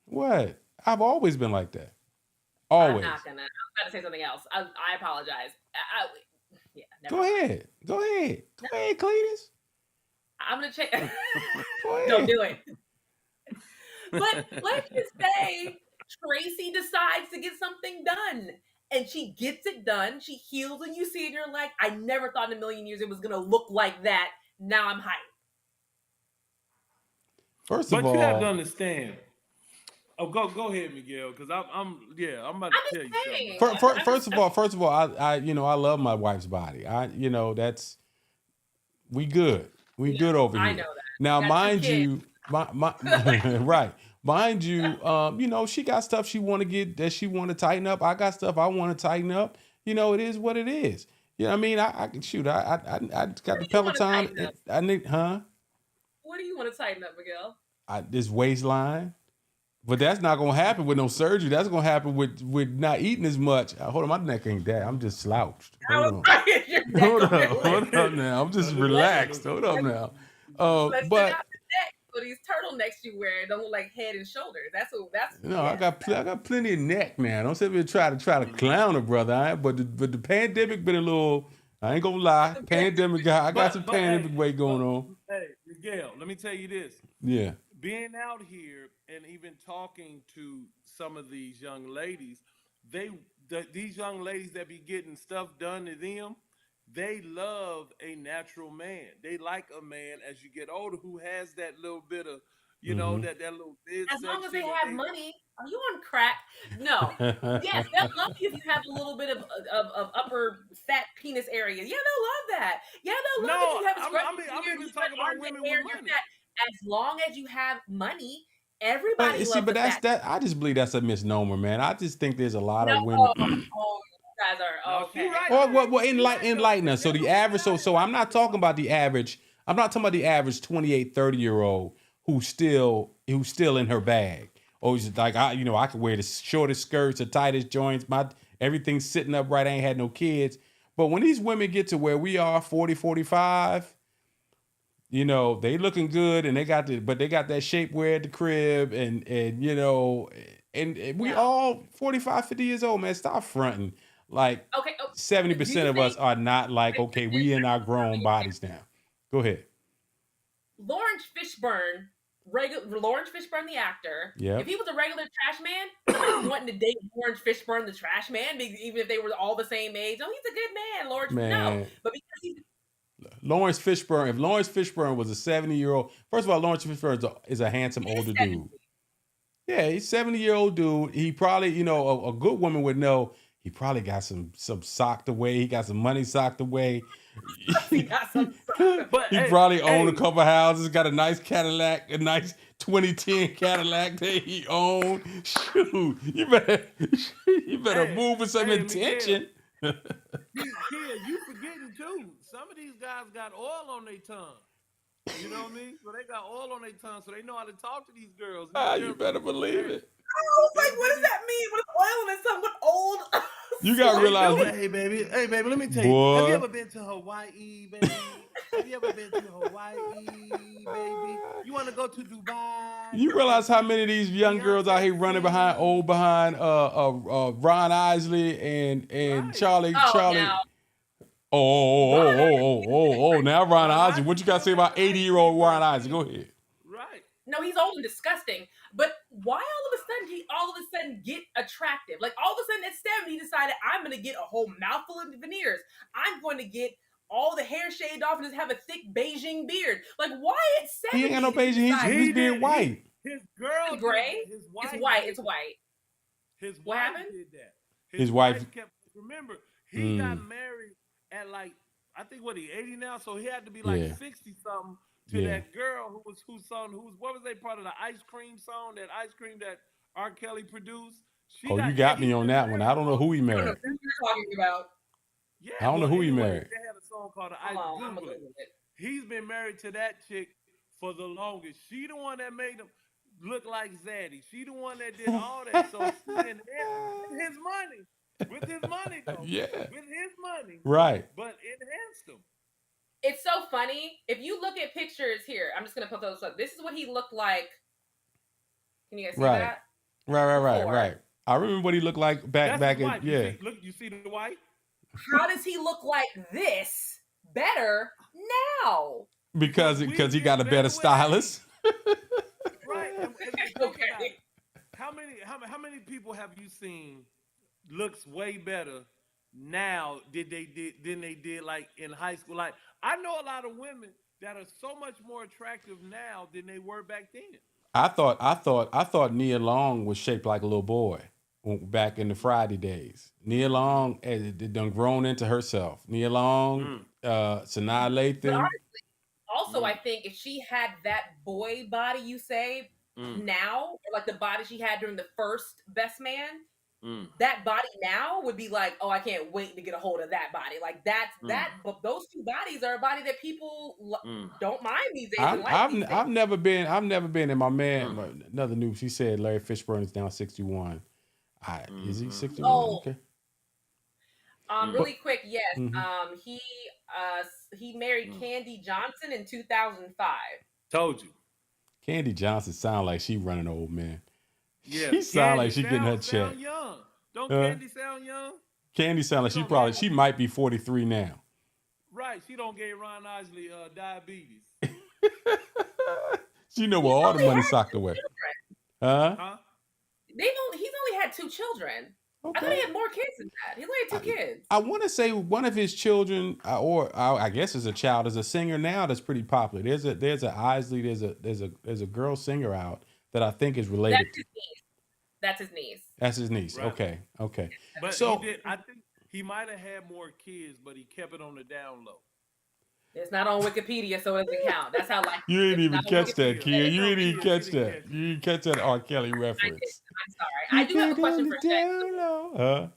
What? I've always been like that. Always. I'm not gonna. I'm about to say something else. I apologize. Go ahead, Cletus. I'm gonna check. Don't do it. But let's just say Tracy decides to get something done, and she gets it done. She heals, and you see it. And you're like, I never thought in a million years it was gonna look like that. Now I'm hyped. First of all, you have to understand. Oh, go ahead, Miguel, because I'm about to tell you something. First of all, I love my wife's body. We good. We good over here. I know that. Now, That's mind you, right. Mind you, she got stuff she want to get that she want to tighten up. I got stuff I want to tighten up. It is what it is. You know what I mean? I got the Peloton. I need, What do you want to tighten up, Miguel? This waistline. But that's not gonna happen with no surgery. That's gonna happen with not eating as much. Hold on, my neck ain't that. I'm just slouched. Your neck Hold over up, your hold up now. I'm just relaxed. Hold up now. Let's check But out the neck. So these turtlenecks you wear don't look like head and shoulders. That's no, I got plenty of neck now. Don't sit here and try to clown a brother. But the pandemic been a little. I ain't gonna lie. Pandemic I got some pandemic weight going on. Hey, Miguel, let me tell you this. Yeah. Being out here and even talking to some of these young ladies, these young ladies that be getting stuff done to them, they love a natural man. They like a man as you get older who has that little bit of, that little midsection. As long as they have money. Are you on crack? No. Yes, they'll love you if you have a little bit of upper fat penis area. Yeah, they'll love that. Yeah, they'll love if you have a scruffy I'm beard, even you got talking about arms and women hair, with you're money. fat. As long as you have money, everybody loves but the that's fat. that. I just believe that's a misnomer, man. I just think there's a lot of No, women. you guys are okay. Right. Well, enlighten us. So the average. So I'm not talking about the average. I'm not talking about the average 28, 30-year-old who's still in her bag. Or is like I could wear the shortest skirts, the tightest joints, everything's sitting up right. I ain't had no kids. But when these women get to where we are, 40, 45, they looking good and they got that shapewear at the crib and we all 45, 50 years old, man. Stop fronting. Like 70% of us are not like, okay, we in our grown bodies now. Go ahead. Lawrence Fishburne, the actor. Yep. If he was a regular trash man, nobody's wanting to date Lawrence Fishburne, the trash man, even if they were all the same age. Oh, he's a good man, Lawrence. No, but because he's Lawrence Fishburne. If Lawrence Fishburne was a 70-year-old, first of all, Lawrence Fishburne is a handsome older dude. Yeah, he's a 70-year-old dude. He probably, a good woman would know. He probably got some socked away. He got some money socked away. He got some. He probably owned a couple houses. Got a nice Cadillac, a nice 2010 Cadillac that he owned. Shoot, you better move with some intention. Kia, you forgetting too. Some of these guys got oil on their tongue. You know what I mean? So they got oil on their tongue, so they know how to talk to these girls. You better believe it. I was like, what does that mean? What oil in something old? You gotta realize. Hey, baby, let me tell you. Have you ever been to Hawaii, baby? Have you ever been to Hawaii, baby? You want to go to Dubai? You realize how many of these young girls out here running behind Ron Isley and Charlie. Now. Now Ron Isley. What you got to say about 80-year-old Ron Isley? Go ahead. Right. No, he's old and disgusting. But why all of a sudden get attractive? Like all of a sudden at 70 he decided I'm going to get a whole mouthful of veneers. I'm going to get all the hair shaved off and just have a thick Beijing beard. Like why at 70? He ain't got no Beijing. He's being white. His girl gray. His wife it's white. It's white. His what wife happened? did that. His wife kept. Remember, he got married at I think he 80 now, so he had to be 60 something to that girl whose song what was they part of the ice cream song, that ice cream that R. Kelly produced. You got me on that one. I don't know who he married. I don't know who you're talking about. Yeah, I don't know who he married. They had a song called the Ice Cream. He's been married to that chick for the longest. She the one that made him look like Zaddy. She the one that did all that. So with his money. With his money, though. Yeah. With his money. Right. But enhanced him. It's so funny. If you look at pictures here, I'm just going to put those up. This is what he looked like. Can you guys see that? Right. I remember what he looked like back in, yeah. You see the white? How does he look like this better now? Because he got a better stylist. Right. Okay. How many people have you seen looks way better now than they did like in high school? Like I know a lot of women that are so much more attractive now than they were back then. I thought Nia Long was shaped like a little boy back in the Friday days. Nia Long had done grown into herself. Nia Long, Sanaa Lathan. Also, I think if she had that boy body you say now, or like the body she had during the first Best Man, that body now would be like, oh, I can't wait to get a hold of that body. Like that. But those two bodies are a body that people don't mind these days. I've never been. And my man, another news. He said Larry Fishburne is now 61. Is he 61? Oh. Okay. Really quick, yes. Mhm. He married Candy Johnson in 2005. Told you. Candy Johnson sound like she running old man. Yeah, She sound like Candy she getting her check. sound young. Don't Uh, Candy sound young? Candy sound like She don't have she might be 43 now. right. She don't gave Ron Isley diabetes. She know where He's all the only money had socked two away. children. Huh? Huh? He's only had two children. I thought Okay. he had more kids than that. He's only had two kids. I want to say one of his children, I guess is a child, is a singer now that's pretty popular. There's a Isley, there's a girl singer out that I think is That's related. his niece. That's his niece. That's his niece. Right. Okay. But he So did. I think he might have had more kids, but he kept it on the down low. It's not on Wikipedia, so it doesn't count. That's how like you ain't it's even not on catch that, Wikipedia. kid. You No, ain't he even did. He catch didn't that. catch it. You didn't catch that R. Kelly I did. reference. I'm sorry. I do have a question for Shed. Huh?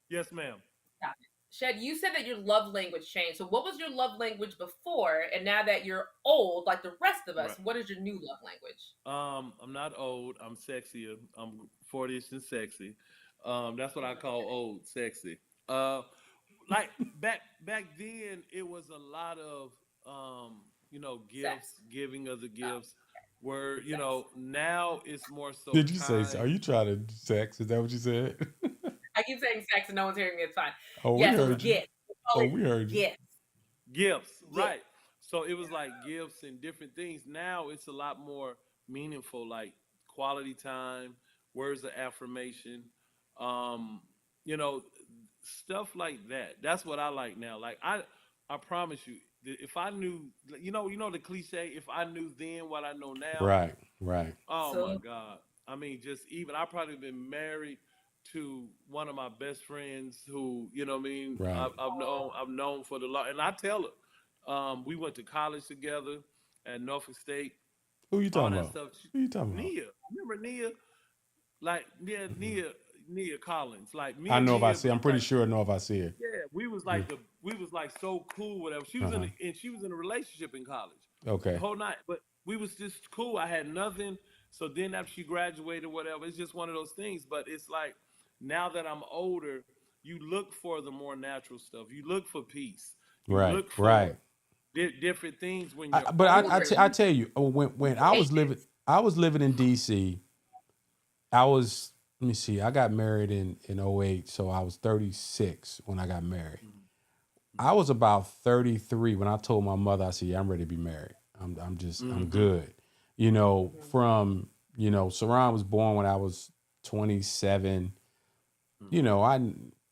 Yes, ma'am. Stop it. Shed, you said that your love language changed. So what was your love language before? And now that you're old, like the rest of us, Right. what is your new love language? I'm not old. I'm sexier. I'm 40ish and sexy. That's what I call old, sexy. Uh, like back then, it was a lot of Sex. gifts, giving of the Oh, gifts. Where sex. now it's more so Did you say? Are time. you trying to sex? Is that what you said? I keep saying sex and no one's hearing me. It's fine. Oh, we Yes, it was heard you. gifts. We call Oh, it we heard you. gifts. Gifts, Gifts. right. So it was like gifts and different things. Now it's a lot more meaningful, like quality time, words of affirmation, um, you know, stuff like that. That's what I like now. Like I promise you, if I knew, the cliche, if I knew then what I know now, Right. oh my So God. I mean, just even I probably been married to one of my best friends who, you know what I mean, Right. I've known for the long, and I tell her, we went to college together at Norfolk State, Who you all talking that about? stuff. Who you talking about? Nia, remember Nia? Like Mhm. Nia Collins. Like me I and know if I Nia see. I'm was pretty like, sure I know if I see it. yeah, we was like so cool, whatever. Uh-huh. She was in a relationship in college the Okay. whole night. But we was just cool. I had nothing. So then after she graduated, whatever, it's just one of those things. But it's like now that I'm older, you look for the more natural stuff. You look for peace. You Right. look for Right. different things when you're But older. I tell you, when patience. I was living in DC. I was, let me see, I got married in '08, so I was 36 when I got married. I was about 33 when I told my mother, I said, yeah, I'm ready to be married. I'm Mm-hmm. good. Saran was born when I was 27.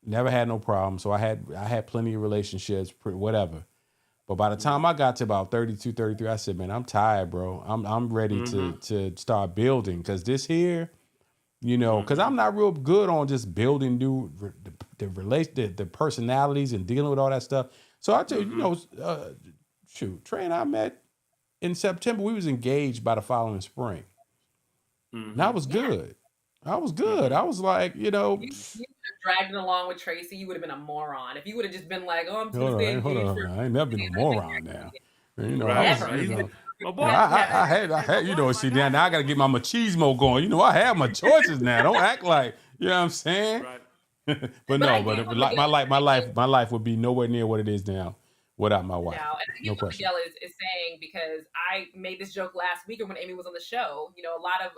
Never had no problem. So I had plenty of relationships, whatever. But by the time I got to about 32, 33, I said, man, I'm tired, bro. I'm ready Mm-hmm. to start building because this here, because Mm-hmm. I'm not real good on just building new the personalities and dealing with all that stuff. So I tell you, Mm-hmm. Trey and I met in September. We was engaged by the following spring, and I Mm-hmm. was Yeah. good. I was good. Mm-hmm. I was like, You would have dragged it along with Tracy, you would have been a moron. If you would have just been like, "Oh, I'm just gonna hold stay on, hold engaged on. for I ain't never been a I think moron now. I Right, was, never." right. My boy, I had, my boy, my see, now, guy. now I got to get my machismo going. I have my choices now. Don't act like, you know what I'm saying? Right. But But I no, give but him Miguel my life would be nowhere near what it is now without my wife. now, and I get No what question. Miguel is saying because I made this joke last week or when Amy was on the show. A lot of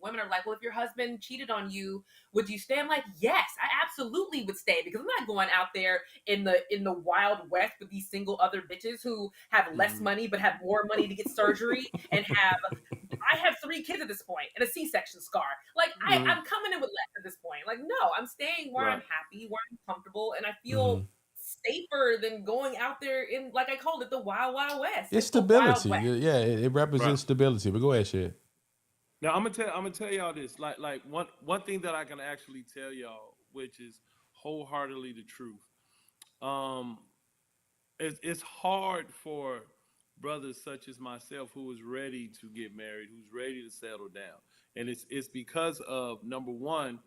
women are like, well, if your husband cheated on you, would you stay? I'm like, yes, I absolutely would stay because I'm not going out there in the wild west with these single other bitches who have less Mm-hmm. money but have more money to get surgery and I have 3 kids at this point and a C-section scar. Like Mm-hmm. I'm coming in with less at this point. Like no, I'm staying where I'm Right. happy, where I'm comfortable, and I hmm feel safer than going out there in, like I called it, the wild wild west. It's It's the wild stability. west. Yeah, it Right. represents stability. But go ahead, shit. Now I'm gonna tell y'all this. Like one thing that I can actually tell y'all, which is wholeheartedly the truth. Um, it's hard for brothers such as myself who is ready to get married, who's ready to settle down, and it's because of number one,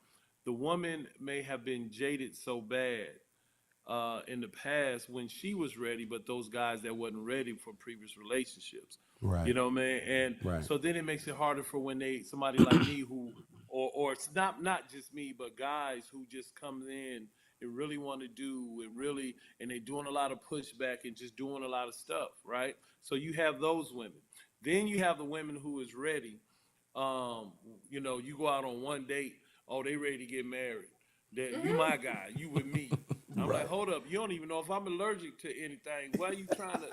the woman may have been jaded so bad in the past when she was ready, but those guys that wasn't ready for previous relationships. You Right, know, man, and right, so then it makes it harder for when somebody like me who, or it's not just me, but guys who just comes in and really want to do and really, and they're doing a lot of pushback and just doing a lot of stuff, right? So you have those women. Then you have the women who is ready. Um, you go out on one date, oh, they ready to get married. That you my guy, you with me. I'm like, Right. hold up, you don't even know if I'm allergic to anything. Why are you trying to,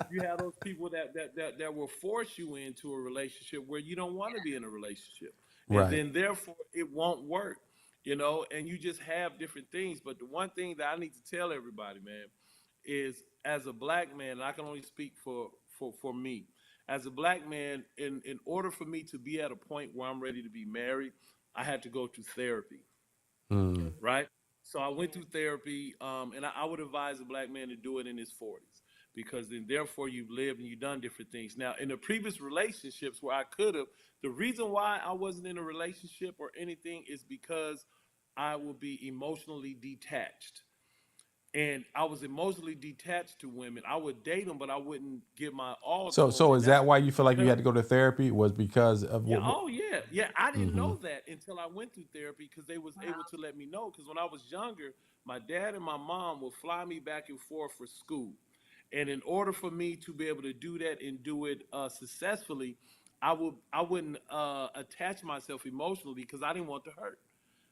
you have those people that will force you into a relationship where you don't want to be in a relationship. And Right. then therefore it won't work, and you just have different things. But the one thing that I need to tell everybody, man, is as a black man, and I can only speak for me. As a black man, in order for me to be at a point where I'm ready to be married, I had to go to therapy, Mm. right? So I went through therapy, and I would advise a black man to do it in his 40s because then, therefore, you've lived and you've done different things. Now, in the previous relationships where I could have, the reason why I wasn't in a relationship or anything is because I would be emotionally detached. And I was emotionally detached to women. I would date them, but I wouldn't give my all to them. So And is that's that why you feel like you because had to go to therapy? Was because of yeah, what? oh yeah, yeah. I didn't Mm-hmm. know that until I went through therapy because they was able to let me know. Because when I was younger, my dad and my mom would fly me back and forth for school, and in order for me to be able to do that and do it successfully, I wouldn't attach myself emotionally because I didn't want to hurt.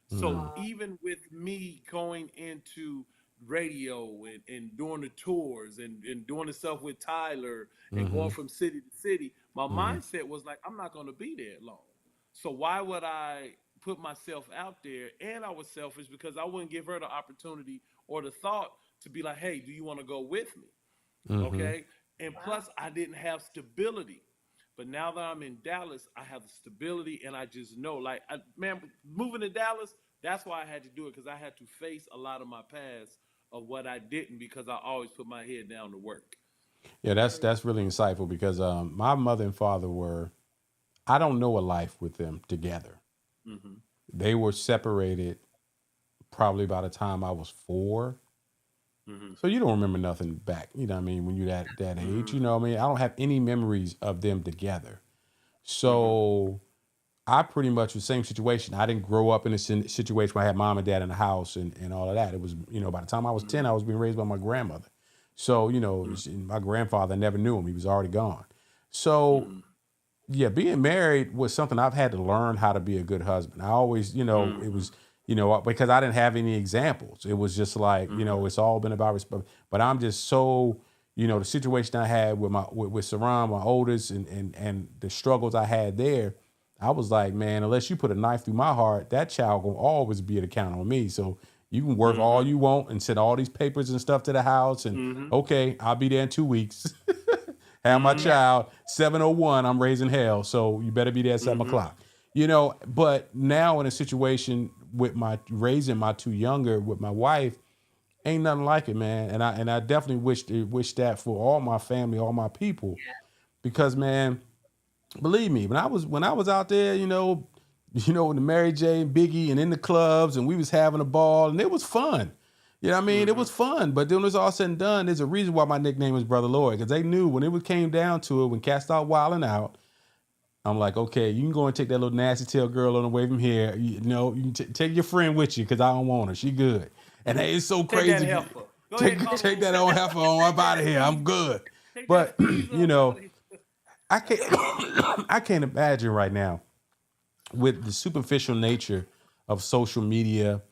So Mm. even with me going into radio and doing the tours and doing the stuff with Tyler and Mm-hmm. going from city to city, my Mm-hmm. mindset was like, I'm not going to be there long. So why would I put myself out there? And I was selfish because I wouldn't give her the opportunity or the thought to be like, hey, do you want to go with me? Mm-hmm. Okay. And plus, I didn't have stability. But now that I'm in Dallas, I have the stability, and I just know, like, man, moving to Dallas, that's why I had to do it because I had to face a lot of my past of what I didn't because I always put my head down to work. Yeah, that's really insightful because my mother and father were. I don't know a life with them together. Hmm. They were separated probably by the time I was 4. Hmm. So you don't remember nothing back. You know what I mean? When you're that age, Hmm. you know what I mean? I don't have any memories of them together. Hmm. So I pretty much was the same situation. I didn't grow up in a situation where I had mom and dad in the house and all of that. It was, by the time I was 10, I was being raised by my grandmother. So, my grandfather, I never knew him. He was already gone. So, Hmm. yeah, being married was something I've had to learn how to be a good husband. I always, it Hmm. was, because I didn't have any examples. It was just like, Hmm. it's all been about respect. But I'm just so, the situation I had with with Saran, my oldest, and the struggles I had there, I was like, man, unless you put a knife through my heart, that child gonna always be an account on me. So you can work all Hmm. you want and send all these papers and stuff to the house, and Hmm. okay, I'll be there in 2 weeks. Have my Hmm. child 7:01. I'm raising hell, so you better be there at 7 o'clock. But now in a situation with my raising my two younger with my wife, ain't nothing like it, man. And I definitely wish that for all my family, all my people, because man, believe me, when I was out there, with the Mary J and Biggie and in the clubs and we was having a ball and it was fun. You know what I mean? It Hmm. was fun. But then when it's all said and done, there's a reason why my nickname is Brother Lloyd. Because they knew when it came down to it, when cats start wilding out, I'm like, okay, you can go and take that little nasty tail girl on the way from here. You can take your friend with you because I don't want her. She good. And hey, it's so Take that crazy. heifer. Go ahead, Take call take him. that old heifer on up Take out that of here. I'm squeeze. good. Take that But squeeze up out of here. I can't I can't imagine right now with the superficial nature of social media.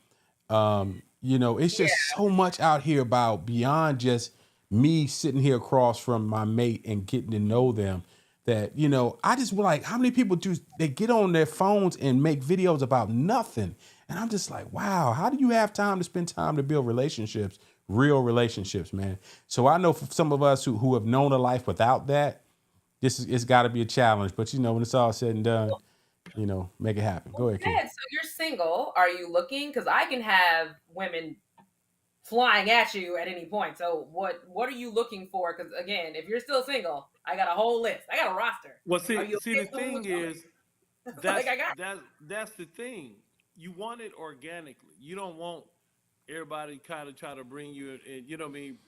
It's just so much out here about beyond just me sitting here across from my mate and getting to know them. That I just like how many people do they get on their phones and make videos about nothing, and I'm just like, wow, how do you have time to spend time to build relationships, real relationships, man? So I know for some of us who have known a life without that, it's got to be a challenge. But when it's all said and done, make it happen. Go ahead, Kim. Ted, so you're single. Are you looking? Because I can have women flying at you at any point. So what are you looking for? Because again, if you're still single, I got a whole list. I got a roster. Well, Are see, you see, the okay with thing who's coming? is, that's Like I got. that's the thing. You want it organically. You don't want everybody kind of try to bring you and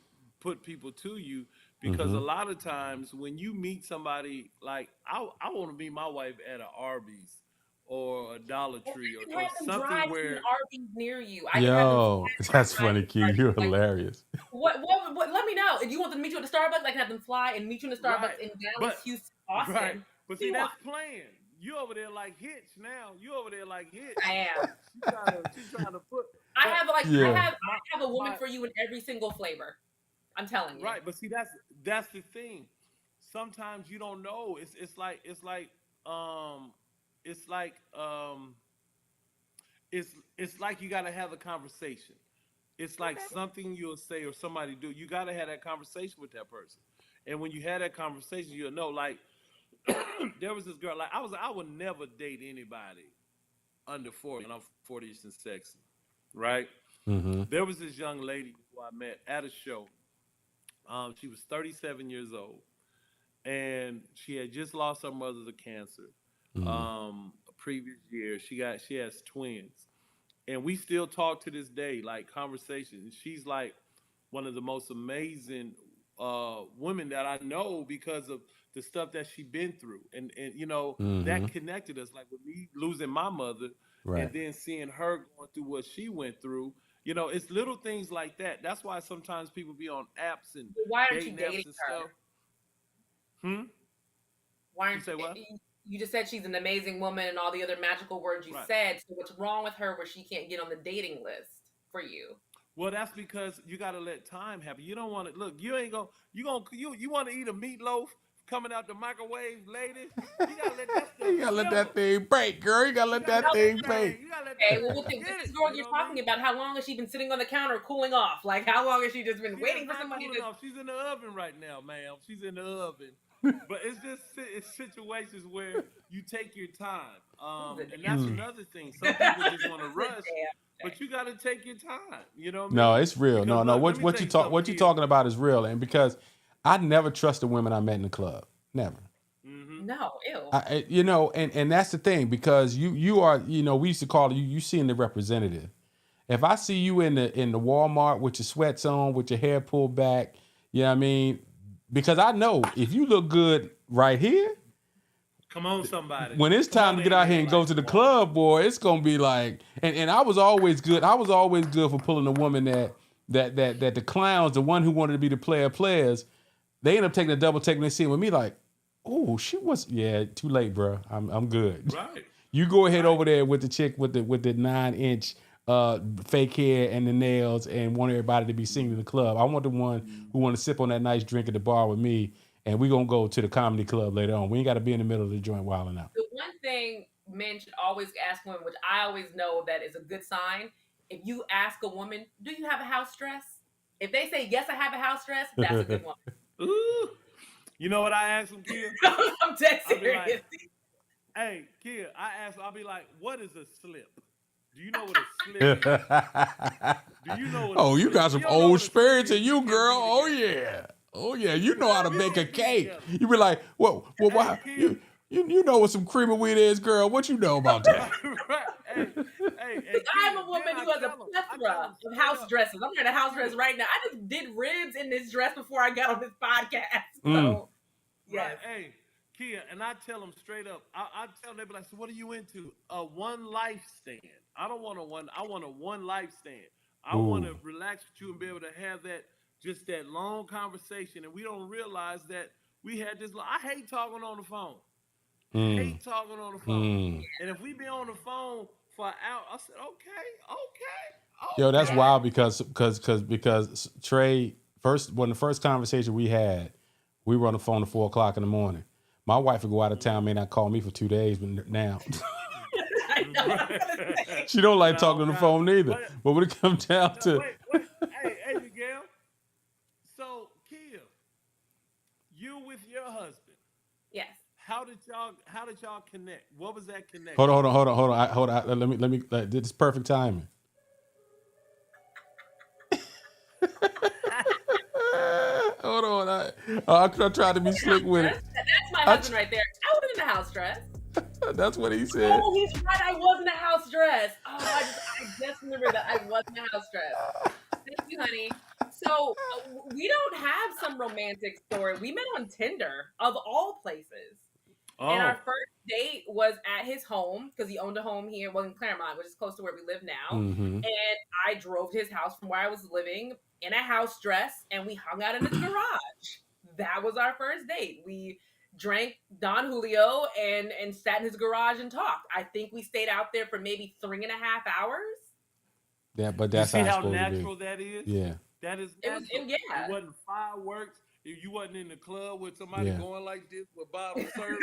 put people to you because Mm-hmm. a lot of times when you meet somebody like I want to meet my wife at a Arby's or a Dollar Tree You can or have them something drive to an where RV near you. I can have them Yo, that's drive funny, to Q. an You're RV. Like, hilarious. what? Let me know. If you want them to meet you at the Starbucks, I can have them fly and meet you in the right. Starbucks in Dallas, But Houston, right. Austin. But Do see, you want? that's playing. You over there like Hitch now. You over there like Hitch. I am. She trying to put. I But have like Yeah. I have a woman my for you in every single flavor. I'm telling you. right. But see, that's the thing. Sometimes you don't know. Um it's like it's like you got to have a conversation. It's like Okay. something you'll say or somebody do. You got to have that conversation with that person. And when you have that conversation, you'll know. Like there was this girl. Like I would never date anybody under 40, and I'm 40ish and sexy, right? Mm-hmm. There was this young lady who I met at a show. She was 37 years old, and she had just lost her mother to cancer. Mm-hmm. A previous year, she has twins, and we still talk to this day, like conversations. She's like one of the most amazing women that I know because of the stuff that she been through, and Mm-hmm. that connected us. Like with me losing my mother, Right. and then seeing her going through what she went through. It's little things like that. That's why sometimes people be on apps and But why aren't you dating dating apps and her? stuff. Hmm. Why You aren't say what? you just said she's an amazing woman and all the other magical words you Right. said. So what's wrong with her where she can't get on the dating list for you? Well, that's because you got to let time happen. You don't want to look. You ain't gonna. You want to eat a meatloaf coming out the microwave, lady? You gotta let that stuff You gotta let simmer. that thing break, girl. You gotta You let gotta that let that thing thing. break. You gotta let that Okay, well, thing with get this it. girl You you're know what I talking mean? about, how long has she been sitting on the counter cooling off? Like, how long has she just been She is waiting for not somebody cooling to? off. She's in the oven right now, ma'am. She's in the oven. But it's situations where you take your time, and that's Mm. another thing. Some people just want to Who's a rush, damn but you got to take your time. You know what I No, mean? it's real. Because No, no. look, let What me tell you you talk something, what you Kia. talking about is real, and because I never trust the women I met in the club. Never. Mm-hmm. No, ew. And that's the thing, because you are, we used to call you seeing the representative. If I see you in the Walmart with your sweats on, with your hair pulled back, you know what I mean? Because I know if you look good right here, Come on, somebody. when it's Come time on, to get out here and go Airlines to the and Walmart. club, boy, it's gonna be like, and I was always good. I was always good for pulling a woman that the clowns, the one who wanted to be the players, they end up taking a double take and they see it with me like, oh, she was, yeah, too late, bro. I'm good. Right. You go ahead Right. over there with the chick with the 9-inch fake hair and the nails and want everybody to be seen in the club. I want the one who want to sip on that nice drink at the bar with me, and we gonna go to the comedy club later on. We ain't got to be in the middle of the joint wilding out. The one thing men should always ask women, which I always know that is a good sign, if you ask a woman, do you have a house dress? If they say, yes, I have a house dress, that's a good woman. Ooh. You know what I ask them, Kia? I'm dead I'll be like, serious. hey, Kia, I'll be like, what is a slip? Do you know what a slip is? Do you know what a Oh, you slip got is? some You don't know old what a slip spirits is. in We you, can't girl. be Oh together. yeah. Oh yeah. You know how to We make a can't be cake. together. You be like, well, Hey, why Kia. you know what some cream of wheat is, girl? What you know about that? Right. Hey, and I'm Kia, a then woman I who has a tell them plethora of straight house up, dresses. I'm wearing a house dress Kia. right now. I just did ribs in this dress before I got on this podcast. Mm. So, Right. yes. Hey, Kia, and I tell them straight up. I tell them, they be like, so what are you into? A one life stand. I don't want a one. I want a one life stand. I want Ooh. to relax with you and be able to have that long conversation, and we don't realize that we had this. I hate talking on the phone. Mm. Hate talking on the phone. Mm. And if we be on the phone for an hour, I said, okay, Yo, that's okay. wild because Trey the first conversation we had, we were on the phone at 4:00 in the morning. My wife would go out of town, may not call me for 2 days, but now I know what I'm gonna say. she don't like No, talking on the God. phone neither. But when it comes down No, to wait. Hey, Miguel. So, Kia, you with your husband. Yes. How did y'all connect? What was that hold connection? on, hold on. Let me. This is perfect timing. Hold on, I tried to be slick with it. That's my I husband right there. I wasn't in a house dress. That's what he said. Oh, he's right. I was in a house dress. Oh, I just remember that I was in a house dress. Thank you, honey. So we don't have some romantic story. We met on Tinder, of all places. And our Oh, first date was at his home because he owned a home here, well, in Claremont, which is close to where we live now. Mm-hmm. And I drove to his house from where I was living in a house dress, and we hung out in his garage. That was our first date. We drank Don Julio and sat in his garage and talked. I think we stayed out there for maybe 3.5 hours. But you that's how see it's how supposed to be. natural that is? Yeah. That is It was, natural. and It yeah, wasn't fireworks. You wasn't in the club with somebody Yeah. going like this with bottle service.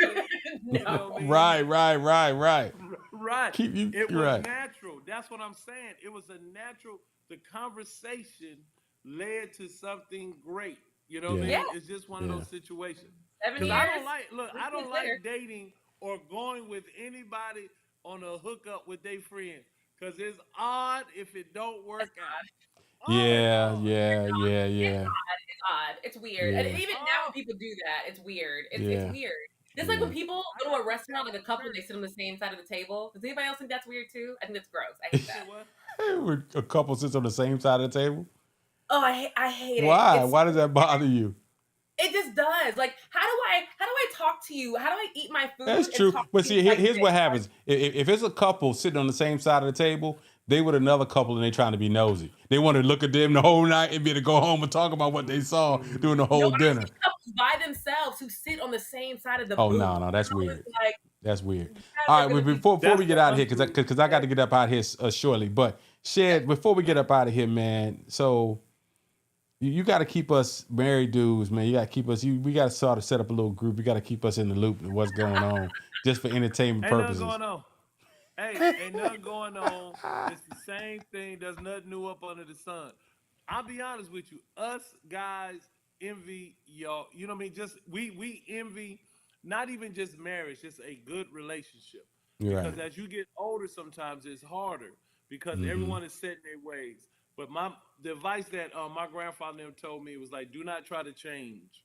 You know what I no. mean? Right. Right. Keep you It was right. natural. That's what I'm saying. It was a natural. The conversation led to something great. You know what I Yeah. Yeah, mean? It's just one of Yeah. those situations. 7 Because years. I We're don't like there. dating or going with anybody on a hookup with their friend. Because it's odd if it don't It's work out. odd. Oh, it's Yeah, odd. yeah, yeah, It's yeah, odd. It's odd. It's weird. And yeah, even now Oh, when people do that, it's weird. It's yeah, weird. Just like when yeah. people I go to got a this guy restaurant, like a from couple, they church. sit on the same side of the table. Does anybody else think that's weird too? I think that's gross. I You hate said that. what? A couple sits on the same side of the table. Oh, I hate it. Why? It's Why does that bother you? it just does. Like, how do I talk to you? How do I eat my That's food and true. talk But to you see, like here's this? what happens. If it's a couple sitting on the same side of the table, they with another couple and they trying to be nosy. They want to look at them the whole night and be to go home and talk about what they saw during the No, whole I've seen dinner. couples by themselves who sit on the same side of the Oh booth. no, that's weird. It's like That's weird. you guys All are right, gonna be before That's we get the out of here, untruth. because I got to get up out of here shortly. But Shed, before we get up out of here, man. So you got to keep us married dudes, man. You got to keep us. We got to sort of set up a little group. You got to keep us in the loop of what's going on, just for entertainment Ain't nothing purposes. going on. Hey, ain't nothing going on. It's the same thing. There's nothing new up under the sun. I'll be honest with you. Us guys envy y'all. You know what I mean? Just we envy not even just marriage, just a good relationship. You're right. Because as you get older, sometimes it's harder because Mm-hmm. everyone is set in their ways. But the advice that my grandfather them told me was like, do not try to change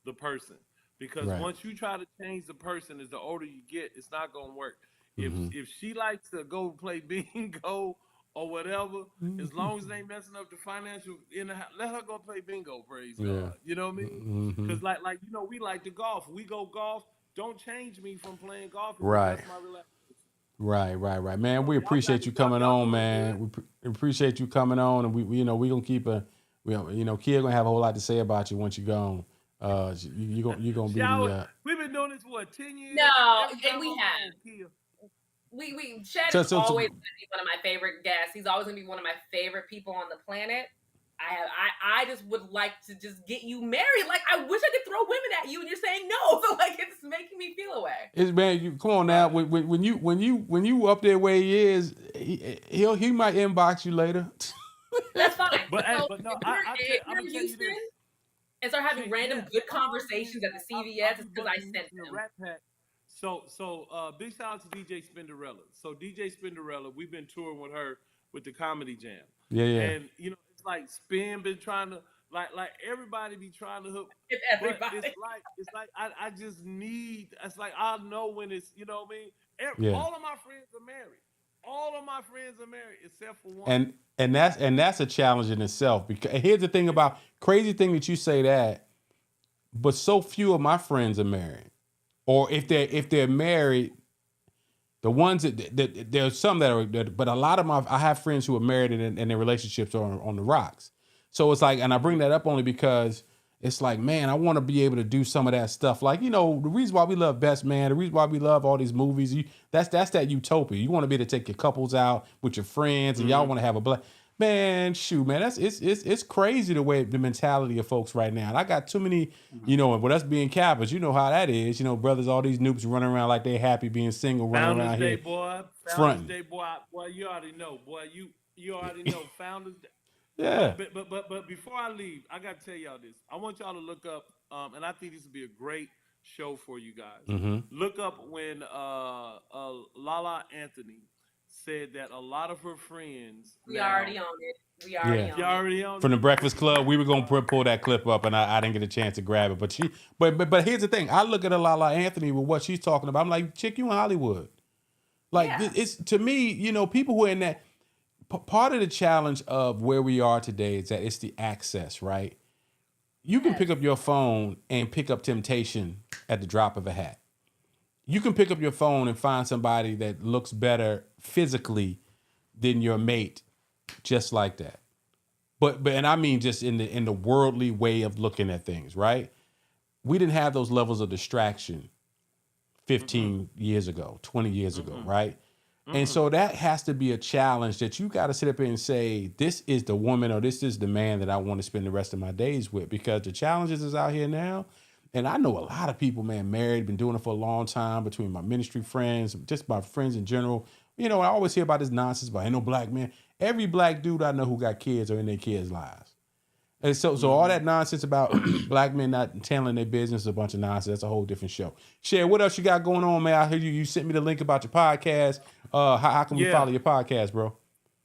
the person because Right. once you try to change the person, as the older you get, it's not gonna work. Mm-hmm. If she likes to go play bingo or whatever, as long as they ain't messing up the financial in the house, let her go play bingo. Praise Yeah. God. You know what I mean? Mm-hmm. Because like you know, we like to golf. We go golf. Don't change me from playing golf if you Right. mess my relationship. Right. Man, we Y'all got appreciate it. you coming Y'all on, doing man. good. Appreciate you coming on, and we we gonna keep Kia gonna have a whole lot to say about you once you're gone. You gonna be Shower. the We've been doing this for what 10 years. no, Every and time we I'm have. on, Kia. We Chad so is so, always so going to be one of my favorite guests. He's always going to be one of my favorite people on the planet. I just would like to just get you married. Like I wish I could throw women at you, and you're saying no. So like it's making me feel away. it's man, you come on now. Right. When you up there where he is, he might inbox you later. That's fine. But hey, So but no, if I'm you're gonna in tell you Houston this. and start having See, random yeah, good all I'm saying conversations is at the that I'll CVS, be it's because I bumping sent into the them. Rat Pack. Big shout out to DJ Spinderella. So DJ Spinderella, we've been touring with her with the Comedy Jam, Yeah. and you know it's like Spin been trying to like everybody be trying to hook, It's but everybody. it's like I just need. It's like I know when it's you know what I mean. Yeah. All of my friends are married. All of my friends are married except for one. And that's a challenge in itself. Because here's the thing about crazy thing that you say that, but so few of my friends are married, or if they're married, the ones that there's some that are, but a lot of I have friends who are married and their relationships are on the rocks. So it's like, and I bring that up only because it's like, man, I want to be able to do some of that stuff. Like, the reason why we love Best Man, the reason why we love all these movies, that's that utopia. You want to be able to take your couples out with your friends and y'all want to have a man, shoot, man, it's crazy the way the mentality of folks right now. And I got too many, with us being Kappas, you know how that is. Brothers, all these noobs running around like they happy being single, running Founders around Day, here boy. Founders fronting. Day, boy. Boy, you already know, boy. You already know. Founders Day. Yeah. But before I leave, I got to tell y'all this. I want y'all to look up, and I think this would be a great show for you guys. Mm-hmm. Look up when Lala Anthony said that a lot of her friends. We now, already own it. We already Yeah. own You it. already on From the it? Breakfast Club, we were gonna pull that clip up, and I didn't get a chance to grab it. But here's the thing: I look at a Lala Anthony with what she's talking about. I'm like, chick, you in Hollywood? Like Yeah. it's to me, people who are in that. Part of the challenge of where we are today is that it's the access, right? You can pick up your phone and pick up temptation at the drop of a hat. you can pick up your phone and find somebody that looks better physically than your mate, just like that. But and I mean just in the worldly way of looking at things, right? We didn't have those levels of distraction 15 years ago, 20 years ago, right? And so that has to be a challenge that you got to sit up here and say, this is the woman or this is the man that I want to spend the rest of my days with, because the challenges is out here now. And I know a lot of people, man, married, been doing it for a long time, between my ministry friends, just my friends in general. You know, I always hear about this nonsense about ain't no black man. Every black dude I know who got kids are in their kids' lives. And so all that nonsense about black men not telling their business is a bunch of nonsense. That's a whole different show. Cher, what else you got going on, man? I heard you sent me the link about your podcast. How can we follow your podcast, bro?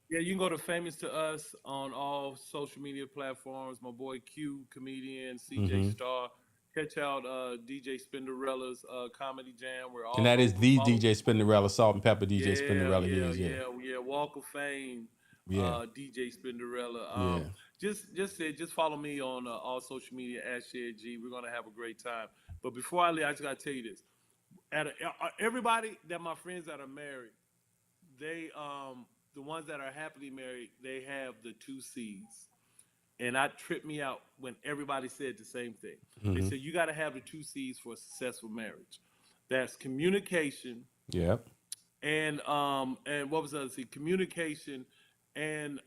Yeah, you can go to Famous to Us on all social media platforms. My boy Q, comedian, CJ Star. Catch out DJ Spinderella's Comedy Jam. We're all And that is over. the DJ Spinderella, Salt and Pepper DJ Spinderella. Yeah. Walk of Fame, Yeah. DJ Spinderella. Just follow me on all social media at Shed G. We're gonna have a great time. But before I leave, I just gotta tell you this: everybody that my friends that are married, they the ones that are happily married, they have the 2 C's. And that tripped me out when everybody said the same thing. They said you got to have the 2 C's for a successful marriage. That's communication. Yep. And what was the other C? Communication and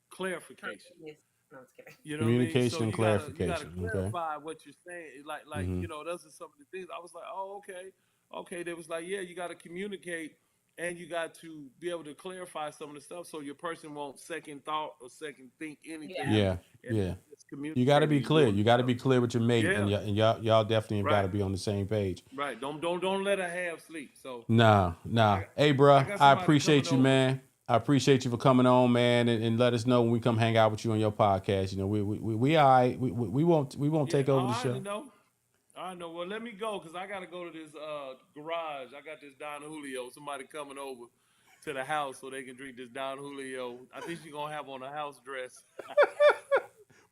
clarification. Yes. No, I was kidding. You know Communication, what I mean? So clarification. You gotta clarify what you're saying. Like you know, those are some of the things. I was like, oh, okay. They was like, yeah, you got to communicate. And you got to be able to clarify some of the stuff so your person won't second thought or second think anything. Yeah. You got to be clear. You got to be clear with your mate, and y'all definitely got to be on the same page. Right. Don't let her have sleep. So Nah. Hey, bro, I appreciate you, man. I appreciate you for coming on, man, and let us know when we come hang out with you on your podcast. You know, we all right. We won't take over the show. I know. Well, let me go because I got to go to this garage. I got this Don Julio. Somebody coming over to the house so they can drink this Don Julio. I think she's going to have on a house dress.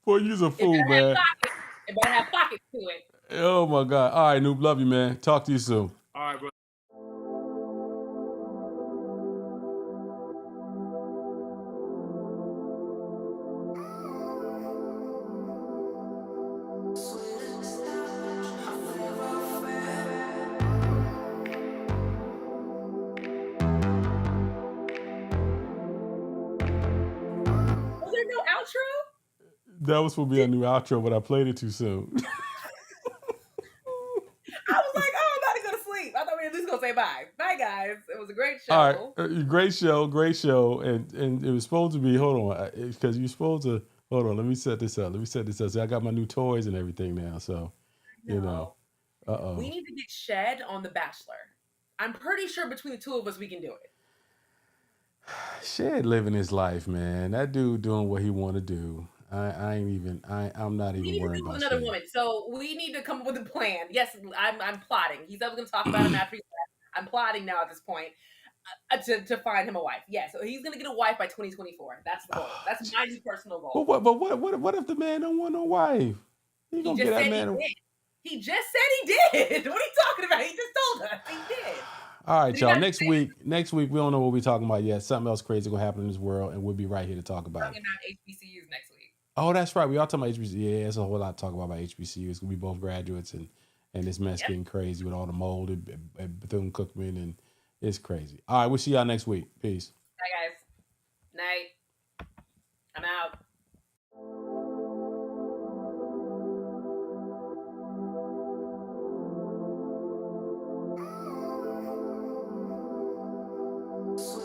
Boy, you's a fool, man. It better have pockets to it. Oh, my God. All right, Noob. Love you, man. Talk to you soon. All right, bro. That was supposed to be a new outro, but I played it too soon. I was like, oh, I'm about to go to sleep. I thought we were at least going to say bye. Bye, guys. It was a great show. All right. Great show. And it was supposed to be, hold on, because you're supposed to, hold on, let me set this up. So I got my new toys and everything now. So, you know. We need to get Shed on The Bachelor. I'm pretty sure between the two of us, we can do it. Shed living his life, man. That dude doing what he want to do. I'm not even worried about another woman. So we need to come up with a plan. Yes, I'm plotting. He said we're going to talk about him after. I'm plotting now at this point to find him a wife. Yeah, so he's going to get a wife by 2024. That's the goal. That's my personal goal. But what if the man don't want no wife? He gonna get that man. He just said he did. What are you talking about? He just told us he did. All right, y'all. Next week, we don't know what we're talking about yet. Something else crazy gonna happen in this world, and we'll be right here to talk about it. Talking about HBCUs next week. Oh, that's right. We all talking about HBCUs. Yeah, there's a whole lot to talk about HBCUs. We both graduates, and this mess getting crazy with all the mold and Bethune-Cookman, and it's crazy. All right, we'll see y'all next week. Peace. Bye, guys. Night. I'm out. Sweet.